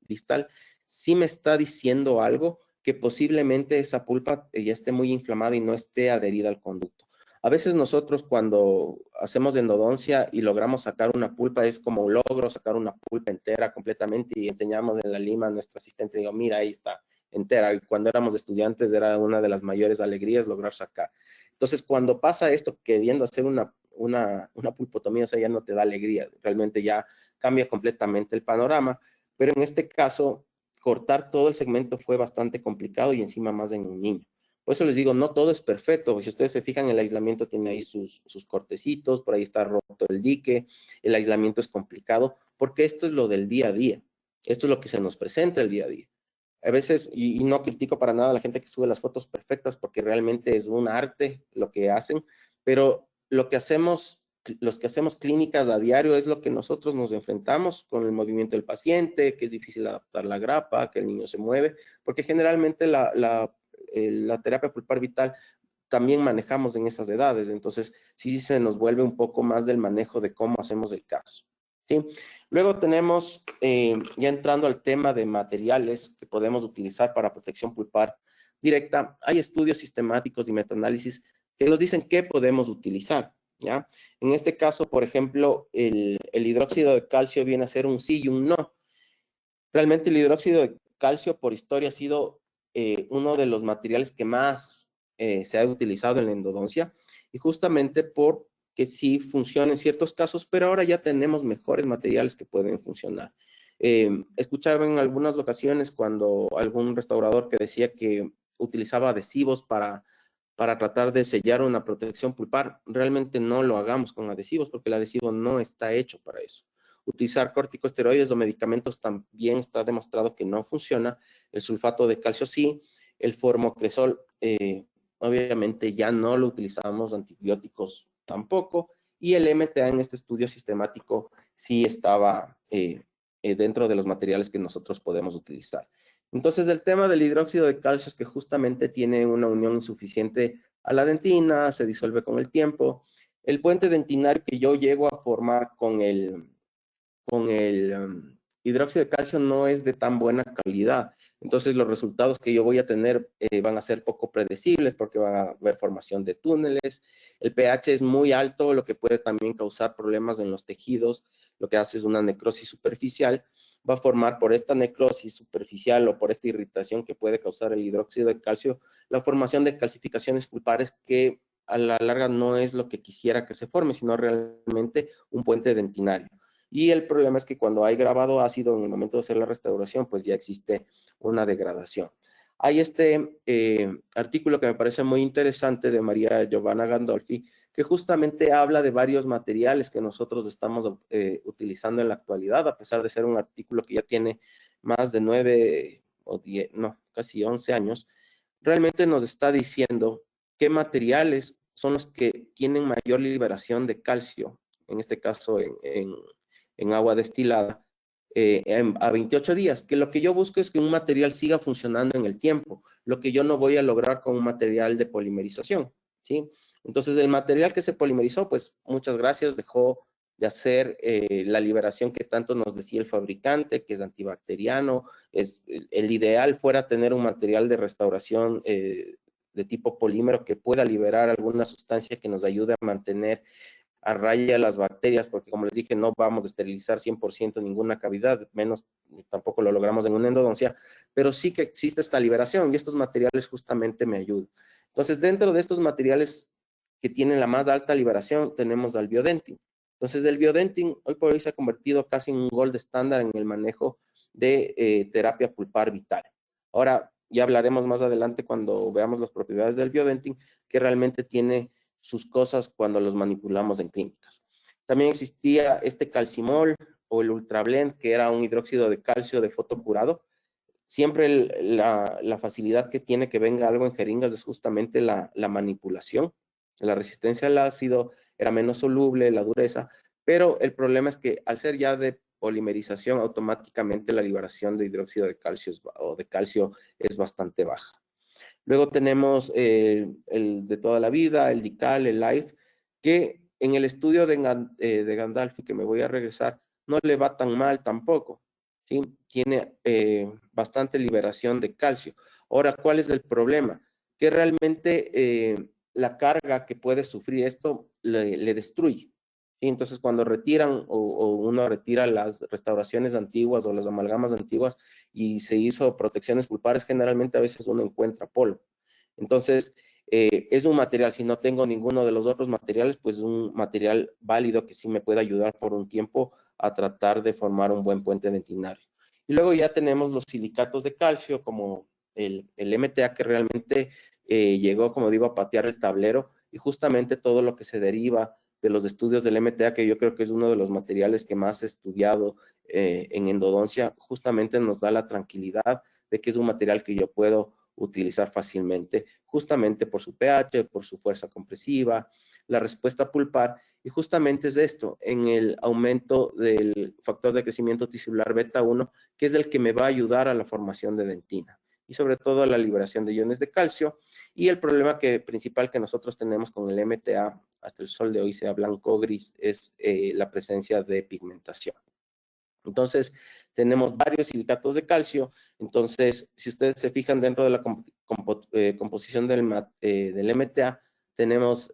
distal, sí me está diciendo algo que posiblemente esa pulpa ya esté muy inflamada y no esté adherida al conducto. A veces nosotros cuando hacemos endodoncia y logramos sacar una pulpa, es como un logro sacar una pulpa entera completamente y enseñamos en la lima a nuestro asistente, digo, mira, ahí está, entera. Y cuando éramos estudiantes era una de las mayores alegrías lograr sacar. Entonces, cuando pasa esto, queriendo hacer una pulpotomía, o sea, ya no te da alegría, realmente ya cambia completamente el panorama, pero en este caso, cortar todo el segmento fue bastante complicado y encima más en un niño. Por eso les digo, no todo es perfecto. Si ustedes se fijan, el aislamiento tiene ahí sus cortecitos, por ahí está roto el dique, el aislamiento es complicado, porque esto es lo del día a día. Esto es lo que se nos presenta el día a día. A veces, y no critico para nada a la gente que sube las fotos perfectas porque realmente es un arte lo que hacen, pero lo que hacemos, los que hacemos clínicas a diario es lo que nosotros nos enfrentamos con el movimiento del paciente, que es difícil adaptar la grapa, que el niño se mueve, porque generalmente la terapia pulpar vital también manejamos en esas edades, entonces sí se nos vuelve un poco más del manejo de cómo hacemos el caso. ¿Sí? Luego tenemos, ya entrando al tema de materiales que podemos utilizar para protección pulpar directa, hay estudios sistemáticos y metaanálisis que nos dicen qué podemos utilizar, ¿ya? En este caso, por ejemplo, el hidróxido de calcio viene a ser un sí y un no. Realmente el hidróxido de calcio por historia ha sido uno de los materiales que más se ha utilizado en la endodoncia y justamente porque sí funciona en ciertos casos, pero ahora ya tenemos mejores materiales que pueden funcionar. Escuchaba en algunas ocasiones cuando algún restaurador que decía que utilizaba adhesivos para tratar de sellar una protección pulpar. Realmente no lo hagamos con adhesivos porque el adhesivo no está hecho para eso. Utilizar corticosteroides o medicamentos también está demostrado que no funciona. El sulfato de calcio sí. El formocresol, obviamente ya no lo utilizamos, antibióticos tampoco. Y el MTA en este estudio sistemático sí estaba dentro de los materiales que nosotros podemos utilizar. Entonces, el tema del hidróxido de calcio es que justamente tiene una unión insuficiente a la dentina, se disuelve con el tiempo. El puente dentinario que yo llego a formar con el hidróxido de calcio no es de tan buena calidad. Entonces los resultados que yo voy a tener van a ser poco predecibles porque va a haber formación de túneles. El pH es muy alto, lo que puede también causar problemas en los tejidos. Lo que hace es una necrosis superficial. Va a formar por esta necrosis superficial o por esta irritación que puede causar el hidróxido de calcio, la formación de calcificaciones pulpares que a la larga no es lo que quisiera que se forme, sino realmente un puente dentinario. Y el problema es que cuando hay grabado ácido en el momento de hacer la restauración, pues ya existe una degradación. Hay este artículo que me parece muy interesante de María Giovanna Gandolfi, que justamente habla de varios materiales que nosotros estamos utilizando en la actualidad, a pesar de ser un artículo que ya tiene más de 9 o 10, no, casi 11 años, realmente nos está diciendo qué materiales son los que tienen mayor liberación de calcio, en este caso en agua destilada, a 28 días, que lo que yo busco es que un material siga funcionando en el tiempo, lo que yo no voy a lograr con un material de polimerización, ¿sí? Entonces, el material que se polimerizó, pues muchas gracias, dejó de hacer la liberación que tanto nos decía el fabricante, que es antibacteriano. El ideal fuera tener un material de restauración de tipo polímero que pueda liberar alguna sustancia que nos ayude a mantener a raya las bacterias, porque como les dije, no vamos a esterilizar 100% ninguna cavidad, menos tampoco lo logramos en una endodoncia, pero sí que existe esta liberación y estos materiales justamente me ayudan. Entonces, dentro de estos materiales que tienen la más alta liberación, tenemos al biodentin. Entonces, el biodentin hoy por hoy se ha convertido casi en un gold estándar en el manejo de terapia pulpar vital. Ahora, ya hablaremos más adelante cuando veamos las propiedades del biodentin, que realmente tiene sus cosas cuando los manipulamos en clínicas. También existía este calcimol o el ultrablend, que era un hidróxido de calcio de fotocurado. Siempre la facilidad que tiene que venga algo en jeringas es justamente la manipulación. La resistencia al ácido era menos soluble, la dureza, pero el problema es que al ser ya de polimerización, automáticamente la liberación de hidróxido de calcio o de calcio es bastante baja. Luego tenemos el de toda la vida, el Dical, el Life, que en el estudio de Gandalf, que me voy a regresar, no le va tan mal tampoco, ¿sí? Tiene bastante liberación de calcio. Ahora, ¿cuál es el problema? Que realmente la carga que puede sufrir esto le destruye. ¿Sí? Entonces, cuando retiran o uno retira las restauraciones antiguas o las amalgamas antiguas, y se hizo protecciones pulpares, generalmente a veces uno encuentra polvo. Entonces, es un material, si no tengo ninguno de los otros materiales, pues un material válido que sí me puede ayudar por un tiempo a tratar de formar un buen puente dentinario. Y luego ya tenemos los silicatos de calcio, como el MTA, que realmente llegó, como digo, a patear el tablero, y justamente todo lo que se deriva de los estudios del MTA, que yo creo que es uno de los materiales que más he estudiado en endodoncia, justamente nos da la tranquilidad de que es un material que yo puedo utilizar fácilmente, justamente por su pH, por su fuerza compresiva, la respuesta pulpar, y justamente es esto, en el aumento del factor de crecimiento tisular beta 1, que es el que me va a ayudar a la formación de dentina, y sobre todo a la liberación de iones de calcio. Y el problema principal que nosotros tenemos con el MTA, hasta el sol de hoy sea blanco o gris, es la presencia de pigmentación. Entonces, tenemos varios silicatos de calcio. Entonces, si ustedes se fijan dentro de la composición del MTA, tenemos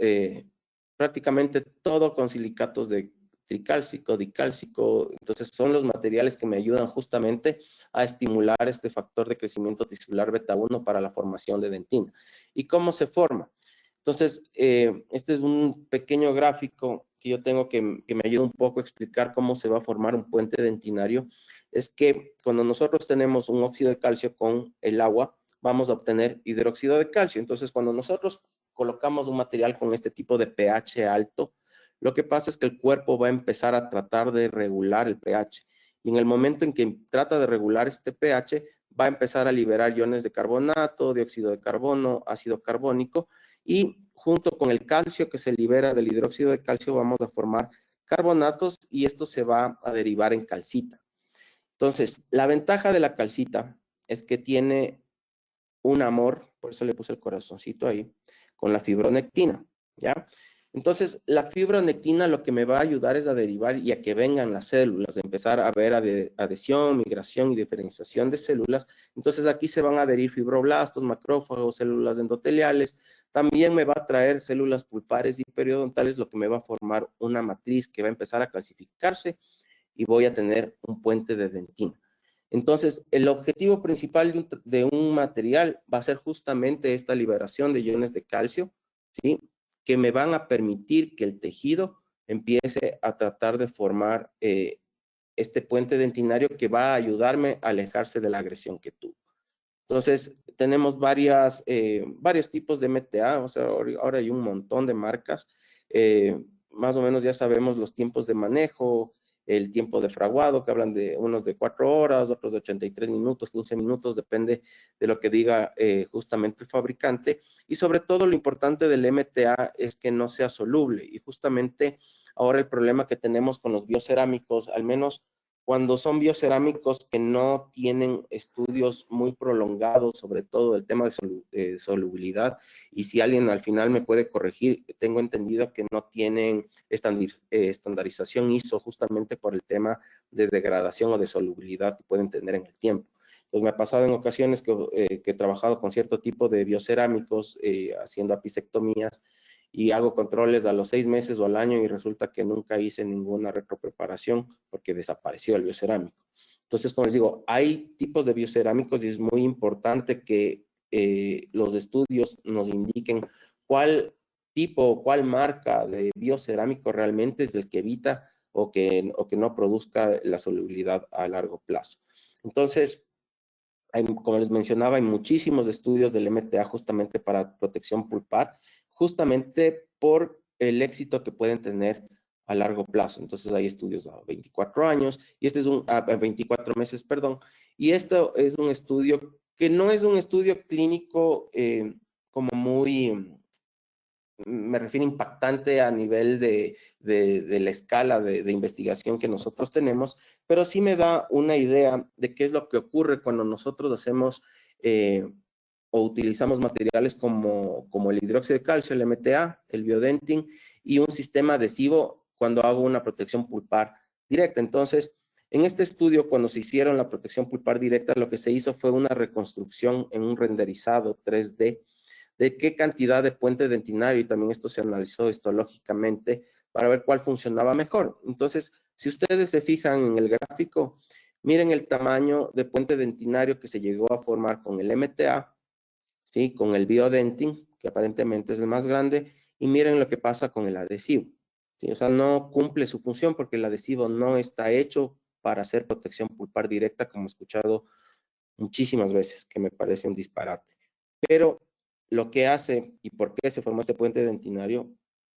prácticamente todo con silicatos de tricálcico, dicálcico. Entonces, son los materiales que me ayudan justamente a estimular este factor de crecimiento tisular beta 1 para la formación de dentina. ¿Y cómo se forma? Entonces, este es un pequeño gráfico que yo tengo que me ayuda un poco a explicar cómo se va a formar un puente dentinario. Es que cuando nosotros tenemos un óxido de calcio con el agua, vamos a obtener hidróxido de calcio. Entonces, cuando nosotros colocamos un material con este tipo de pH alto, lo que pasa es que el cuerpo va a empezar a tratar de regular el pH. Y en el momento en que trata de regular este pH, va a empezar a liberar iones de carbonato, dióxido de carbono, ácido carbónico, y junto con el calcio que se libera del hidróxido de calcio vamos a formar carbonatos, y esto se va a derivar en calcita. Entonces, la ventaja de la calcita es que tiene un amor, por eso le puse el corazoncito ahí, con la fibronectina, ¿ya? Entonces, la fibronectina lo que me va a ayudar es a derivar y a que vengan las células, a empezar a ver adhesión, migración y diferenciación de células. Entonces, aquí se van a adherir fibroblastos, macrófagos, células endoteliales. También me va a traer células pulpares y periodontales, lo que me va a formar una matriz que va a empezar a calcificarse, y voy a tener un puente de dentina. Entonces, el objetivo principal de un material va a ser justamente esta liberación de iones de calcio, ¿sí? que me van a permitir que el tejido empiece a tratar de formar este puente dentinario que va a ayudarme a alejarse de la agresión que tuvo. Entonces, tenemos varios tipos de MTA, o sea, ahora hay un montón de marcas. Más o menos ya sabemos los tiempos de manejo, el tiempo de fraguado, que hablan de unos de 4 horas, otros de 83 minutos, 15 minutos, depende de lo que diga justamente el fabricante. Y sobre todo lo importante del MTA es que no sea soluble. Y justamente ahora el problema que tenemos con los biocerámicos, al menos cuando son biocerámicos que no tienen estudios muy prolongados sobre todo el tema de solubilidad, y si alguien al final me puede corregir, tengo entendido que no tienen estandarización ISO justamente por el tema de degradación o de solubilidad que pueden tener en el tiempo. Entonces me ha pasado en ocasiones que he trabajado con cierto tipo de biocerámicos haciendo apisectomías, y hago controles a los 6 meses o al año y resulta que nunca hice ninguna retropreparación porque desapareció el biocerámico. Entonces, como les digo, hay tipos de biocerámicos y es muy importante que los estudios nos indiquen cuál tipo o cuál marca de biocerámico realmente es el que evita o que no produzca la solubilidad a largo plazo. Entonces, como les mencionaba, hay muchísimos estudios del MTA justamente para protección pulpar, justamente por el éxito que pueden tener a largo plazo. Entonces hay estudios a 24 años, y este es a 24 meses, perdón, y esto es un estudio que no es un estudio clínico como muy, me refiero impactante a nivel de la escala de investigación que nosotros tenemos, pero sí me da una idea de qué es lo que ocurre cuando nosotros hacemos o utilizamos materiales como el hidróxido de calcio, el MTA, el biodentin y un sistema adhesivo cuando hago una protección pulpar directa. Entonces, en este estudio, cuando se hicieron la protección pulpar directa, lo que se hizo fue una reconstrucción en un renderizado 3D de qué cantidad de puente dentinario, y también esto se analizó histológicamente para ver cuál funcionaba mejor. Entonces, si ustedes se fijan en el gráfico, miren el tamaño de puente dentinario que se llegó a formar con el MTA, ¿sí? Con el biodentin, que aparentemente es el más grande, y miren lo que pasa con el adhesivo, ¿sí? O sea, no cumple su función porque el adhesivo no está hecho para hacer protección pulpar directa, como he escuchado muchísimas veces, que me parece un disparate. Pero lo que hace y por qué se formó este puente dentinario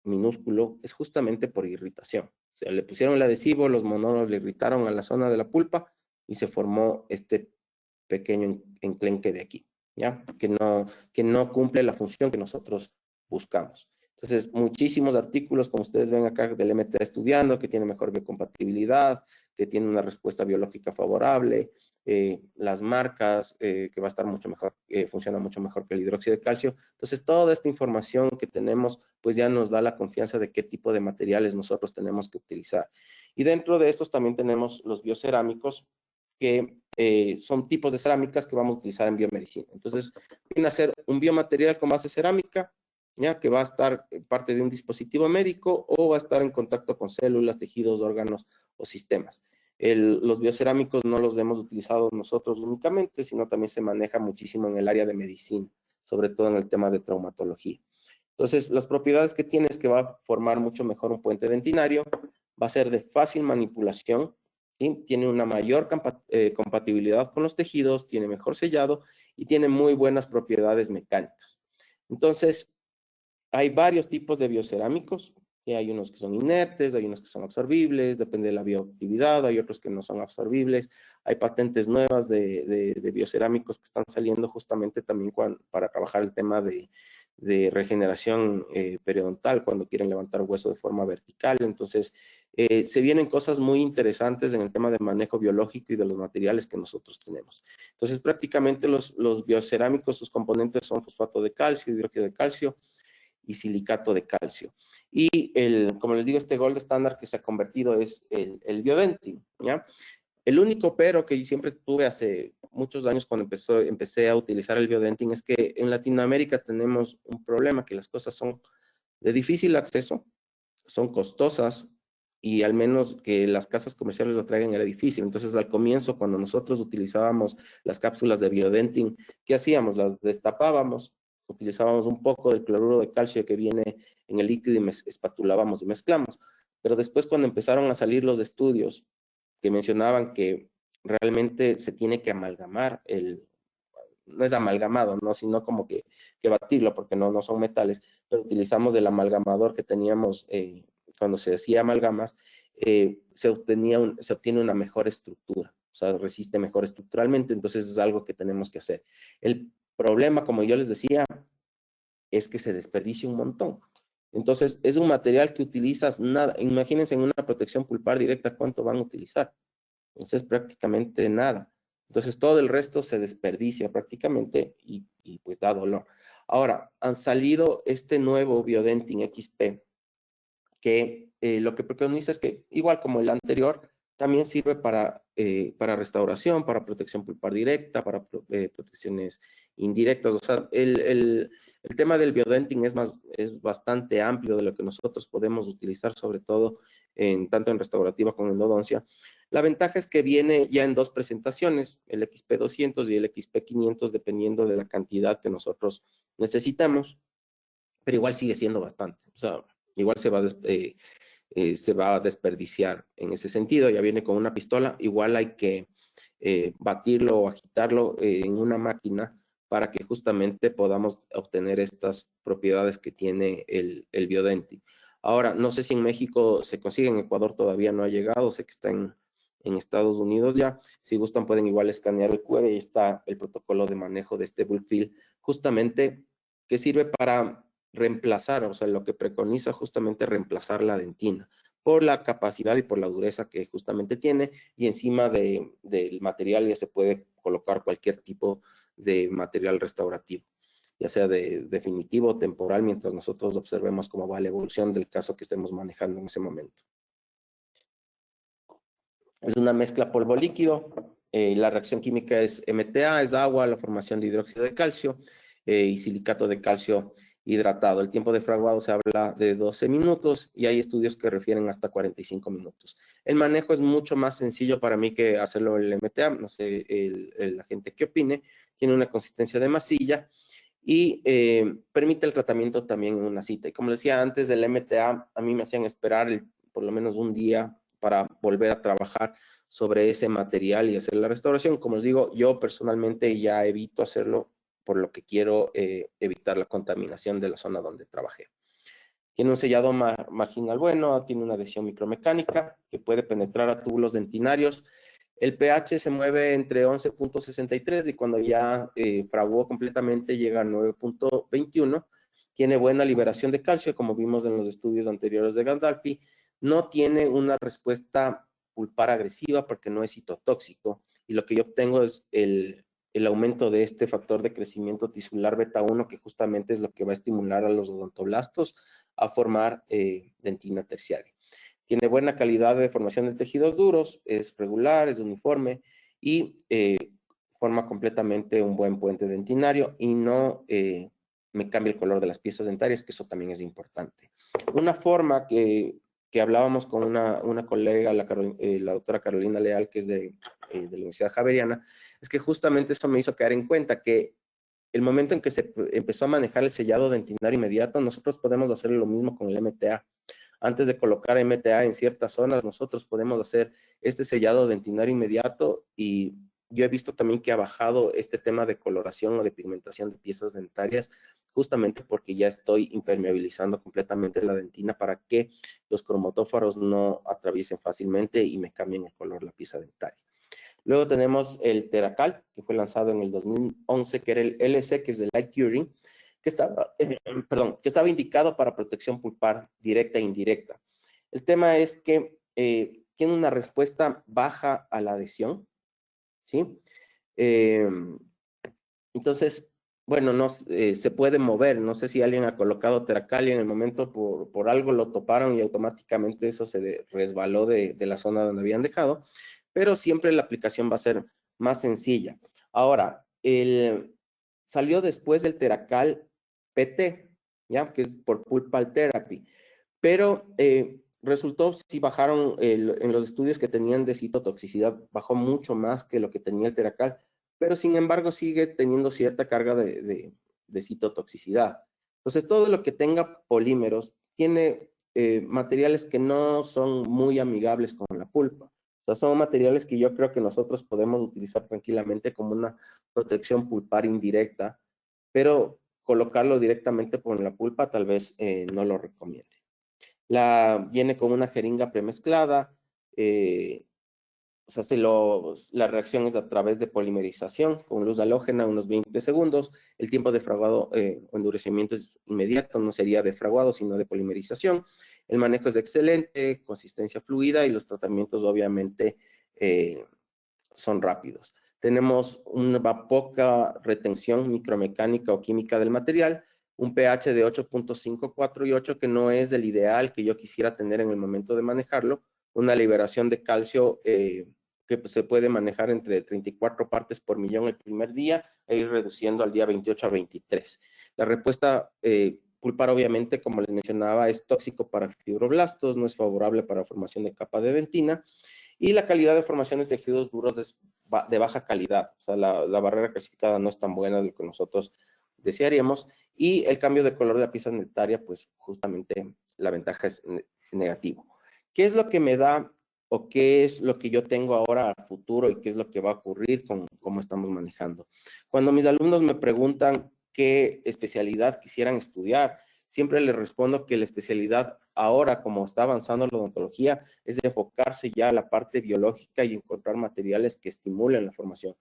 minúsculo es justamente por irritación. O sea, le pusieron el adhesivo, los mononos le irritaron a la zona de la pulpa y se formó este pequeño enclenque de aquí, ¿ya? Que no cumple la función que nosotros buscamos. Entonces, muchísimos artículos, como ustedes ven acá, del MTA estudiando, que tiene mejor biocompatibilidad, que tiene una respuesta biológica favorable, las marcas, que va a estar mucho mejor, funciona mucho mejor que el hidróxido de calcio. Entonces, toda esta información que tenemos, pues ya nos da la confianza de qué tipo de materiales nosotros tenemos que utilizar. Y dentro de estos también tenemos los biocerámicos, que son tipos de cerámicas que vamos a utilizar en biomedicina. Entonces, viene a ser un biomaterial con base cerámica, ¿ya? Que va a estar parte de un dispositivo médico o va a estar en contacto con células, tejidos, órganos o sistemas. Los biocerámicos no los hemos utilizado nosotros únicamente, sino también se maneja muchísimo en el área de medicina, sobre todo en el tema de traumatología. Entonces, las propiedades que tiene es que va a formar mucho mejor un puente dentinario, va a ser de fácil manipulación, ¿sí? Tiene una mayor compatibilidad con los tejidos, tiene mejor sellado y tiene muy buenas propiedades mecánicas. Entonces, hay varios tipos de biocerámicos, y hay unos que son inertes, hay unos que son absorbibles, depende de la bioactividad, hay otros que no son absorbibles, hay patentes nuevas de biocerámicos que están saliendo justamente también para trabajar el tema de regeneración periodontal, cuando quieren levantar hueso de forma vertical. Entonces, se vienen cosas muy interesantes en el tema de manejo biológico y de los materiales que nosotros tenemos. Entonces, prácticamente los biocerámicos, sus componentes son fosfato de calcio, hidróxido de calcio y silicato de calcio. Y como les digo, este gold estándar que se ha convertido es el biodentin, ¿ya? El único pero que yo siempre tuve hace muchos años cuando empecé a utilizar el biodentin es que en Latinoamérica tenemos un problema, que las cosas son de difícil acceso, son costosas, y al menos que las casas comerciales lo traigan era difícil. Entonces, al comienzo, cuando nosotros utilizábamos las cápsulas de biodentin, ¿qué hacíamos? Las destapábamos, utilizábamos un poco del cloruro de calcio que viene en el líquido y espatulábamos y mezclamos. Pero después, cuando empezaron a salir los estudios que mencionaban que realmente se tiene que amalgamar no es amalgamado, ¿no? Sino como que batirlo, porque no son metales, pero utilizamos el amalgamador que teníamos cuando se hacía amalgamas, se obtiene una mejor estructura, o sea, resiste mejor estructuralmente, entonces es algo que tenemos que hacer. El problema, como yo les decía, es que se desperdicia un montón. Entonces, es un material que utilizas nada. Imagínense en una protección pulpar directa, ¿cuánto van a utilizar? Entonces, prácticamente nada. Entonces, todo el resto se desperdicia prácticamente y pues da dolor. Ahora, han salido este nuevo Biodentin XP, que lo que preconiza es que, igual como el anterior, también sirve para restauración, para protección pulpar directa, para protecciones indirectas. O sea, el tema del biodenting es bastante amplio de lo que nosotros podemos utilizar, sobre todo tanto en restaurativa como en endodoncia. La ventaja es que viene ya en dos presentaciones, el XP200 y el XP500, dependiendo de la cantidad que nosotros necesitamos, pero igual sigue siendo bastante. O sea, igual se va a desperdiciar en ese sentido. Ya viene con una pistola, igual hay que batirlo o agitarlo en una máquina para que justamente podamos obtener estas propiedades que tiene el Biodenti. Ahora, no sé si en México se consigue, en Ecuador todavía no ha llegado, sé que está en Estados Unidos ya. Si gustan pueden igual escanear el QR y está el protocolo de manejo de este Bullfill, justamente que sirve para reemplazar, o sea, lo que preconiza justamente reemplazar la dentina por la capacidad y por la dureza que justamente tiene, y encima del material ya se puede colocar cualquier tipo de material restaurativo, ya sea de definitivo o temporal, mientras nosotros observemos cómo va la evolución del caso que estemos manejando en ese momento. Es una mezcla polvo líquido, la reacción química es MTA, es agua, la formación de hidróxido de calcio y silicato de calcio hidratado. El tiempo de fraguado se habla de 12 minutos y hay estudios que refieren hasta 45 minutos. El manejo es mucho más sencillo para mí que hacerlo el MTA, no sé la gente qué opine. Tiene una consistencia de masilla y permite el tratamiento también en una cita. Y como decía antes, del MTA a mí me hacían esperar por lo menos un día para volver a trabajar sobre ese material y hacer la restauración. Como les digo, yo personalmente ya evito hacerlo por lo que quiero evitar la contaminación de la zona donde trabajé. Tiene un sellado marginal bueno, tiene una adhesión micromecánica que puede penetrar a túbulos dentinarios. El pH se mueve entre 11.63 y cuando ya fraguó completamente llega a 9.21. Tiene buena liberación de calcio, como vimos en los estudios anteriores de Gandalfi. No tiene una respuesta pulpar agresiva porque no es citotóxico. Y lo que yo obtengo es el aumento de este factor de crecimiento tisular beta 1, que justamente es lo que va a estimular a los odontoblastos a formar dentina terciaria. Tiene buena calidad de formación de tejidos duros, es regular, es uniforme y forma completamente un buen puente dentinario y no me cambia el color de las piezas dentarias, que eso también es importante. Una forma que hablábamos con una colega, la doctora Carolina Leal, que es de la Universidad Javeriana, es que justamente eso me hizo caer en cuenta que el momento en que se empezó a manejar el sellado dentinario inmediato, nosotros podemos hacer lo mismo con el MTA. Antes de colocar MTA en ciertas zonas, nosotros podemos hacer este sellado dentinario inmediato y yo he visto también que ha bajado este tema de coloración o de pigmentación de piezas dentarias, justamente porque ya estoy impermeabilizando completamente la dentina para que los cromatóforos no atraviesen fácilmente y me cambien el color de la pieza dentaria. Luego tenemos el Teracal, que fue lanzado en el 2011, que era el LC, que es de Light Curing, que estaba indicado para protección pulpar directa e indirecta. El tema es que tiene una respuesta baja a la adhesión, ¿sí? Entonces, bueno, no, se puede mover. No sé si alguien ha colocado Teracal y en el momento por algo lo toparon y automáticamente eso se resbaló de la zona donde habían dejado, pero siempre la aplicación va a ser más sencilla. Ahora, salió después del Teracal PT, ¿ya? Que es por Pulpal Therapy, pero resultó, si bajaron en los estudios que tenían de citotoxicidad, bajó mucho más que lo que tenía el Teracal, pero sin embargo sigue teniendo cierta carga de citotoxicidad. Entonces, todo lo que tenga polímeros tiene materiales que no son muy amigables con la pulpa. O sea, son materiales que yo creo que nosotros podemos utilizar tranquilamente como una protección pulpar indirecta, pero colocarlo directamente por la pulpa tal vez no lo recomiende. Viene con una jeringa premezclada, o sea, la reacción es a través de polimerización con luz halógena, unos 20 segundos. El tiempo de fraguado o endurecimiento es inmediato, no sería de fraguado, sino de polimerización. El manejo es excelente, consistencia fluida y los tratamientos obviamente son rápidos. Tenemos una poca retención micromecánica o química del material, un pH de 8.5, 4 y 8, que no es el ideal que yo quisiera tener en el momento de manejarlo, una liberación de calcio que se puede manejar entre 34 partes por millón el primer día e ir reduciendo al día 28 a 23. La respuesta pulpar, obviamente, como les mencionaba, es tóxico para fibroblastos, no es favorable para la formación de capa de dentina, y la calidad de formación de tejidos duros es de baja calidad. O sea, la barrera clasificada no es tan buena de lo que nosotros desearíamos, y el cambio de color de la pieza dentaria, pues justamente la ventaja es negativo. ¿Qué es lo que me da o qué es lo que yo tengo ahora a futuro y qué es lo que va a ocurrir con cómo estamos manejando? Cuando mis alumnos me preguntan qué especialidad quisieran estudiar, siempre les respondo que la especialidad ahora, como está avanzando la odontología, es de enfocarse ya a la parte biológica y encontrar materiales que estimulen la formación.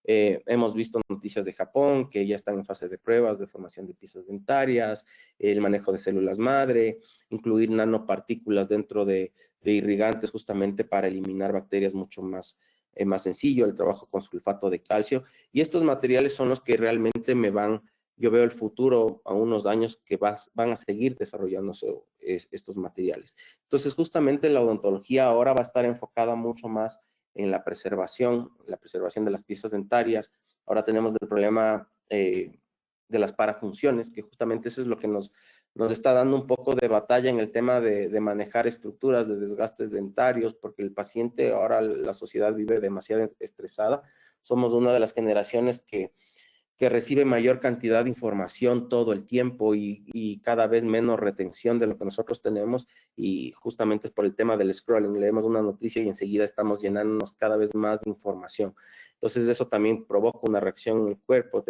Hemos visto noticias de Japón que ya están en fase de pruebas de formación de piezas dentarias, el manejo de células madre, incluir nanopartículas dentro de irrigantes justamente para eliminar bacterias mucho más sencillo, el trabajo con sulfato de calcio, y estos materiales son los que realmente yo veo el futuro a unos años que van a seguir desarrollándose estos materiales. Entonces, justamente la odontología ahora va a estar enfocada mucho más en la preservación de las piezas dentarias. Ahora tenemos el problema de las parafunciones, que justamente eso es lo que nos está dando un poco de batalla en el tema de manejar estructuras de desgastes dentarios, porque el paciente, ahora la sociedad vive demasiado estresada. Somos una de las generaciones que recibe mayor cantidad de información todo el tiempo y cada vez menos retención de lo que nosotros tenemos, y justamente es por el tema del scrolling. Leemos una noticia y enseguida estamos llenándonos cada vez más de información. Entonces eso también provoca una reacción en el cuerpo.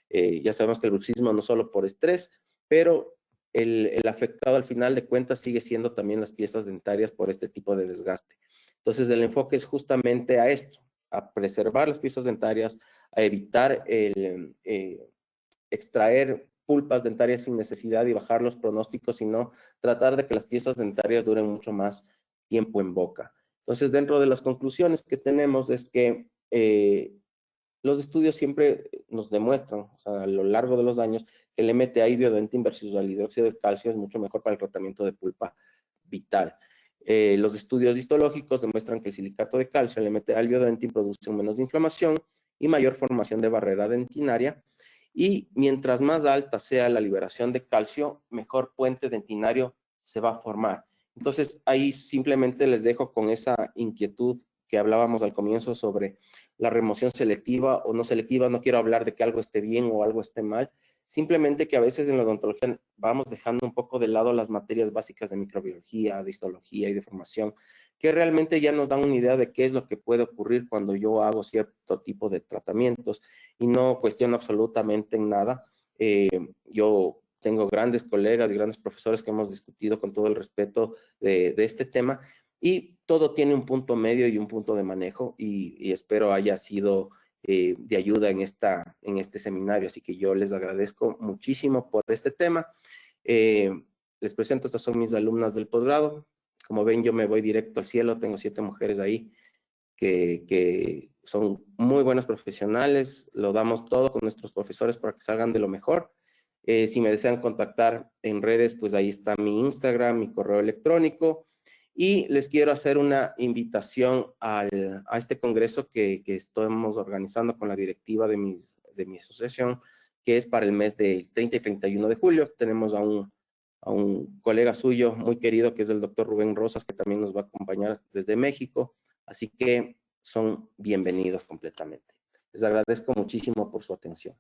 Ya sabemos que el bruxismo no solo por estrés, pero el afectado al final de cuentas sigue siendo también las piezas dentarias por este tipo de desgaste. Entonces el enfoque es justamente a esto, a preservar las piezas dentarias, a evitar extraer pulpas dentarias sin necesidad y bajar los pronósticos, sino tratar de que las piezas dentarias duren mucho más tiempo en boca. Entonces, dentro de las conclusiones que tenemos es que los estudios siempre nos demuestran, o sea, a lo largo de los años, que el MTA Biodentin versus el hidróxido de calcio es mucho mejor para el tratamiento de pulpa vital. Los estudios histológicos demuestran que el silicato de calcio, el MTA Biodentin, produce menos inflamación y mayor formación de barrera dentinaria, y mientras más alta sea la liberación de calcio, mejor puente dentinario se va a formar. Entonces, ahí simplemente les dejo con esa inquietud que hablábamos al comienzo sobre la remoción selectiva o no selectiva. No quiero hablar de que algo esté bien o algo esté mal, simplemente que a veces en la odontología vamos dejando un poco de lado las materias básicas de microbiología, de histología y de formación, que realmente ya nos dan una idea de qué es lo que puede ocurrir cuando yo hago cierto tipo de tratamientos, y no cuestiono absolutamente en nada. Yo tengo grandes colegas y grandes profesores que hemos discutido con todo el respeto de este tema, y todo tiene un punto medio y un punto de manejo, y espero haya sido de ayuda en este seminario. Así que yo les agradezco muchísimo por este tema. Les presento, estas son mis alumnas del posgrado. Como ven, yo me voy directo al cielo, tengo 7 mujeres ahí que son muy buenos profesionales, lo damos todo con nuestros profesores para que salgan de lo mejor. Si me desean contactar en redes, pues ahí está mi Instagram, mi correo electrónico, y les quiero hacer una invitación a este congreso que estamos organizando con la directiva de mi asociación, que es para el mes del 30 y 31 de julio. Tenemos a un colega suyo muy querido, que es el doctor Rubén Rosas, que también nos va a acompañar desde México. Así que son bienvenidos completamente. Les agradezco muchísimo por su atención.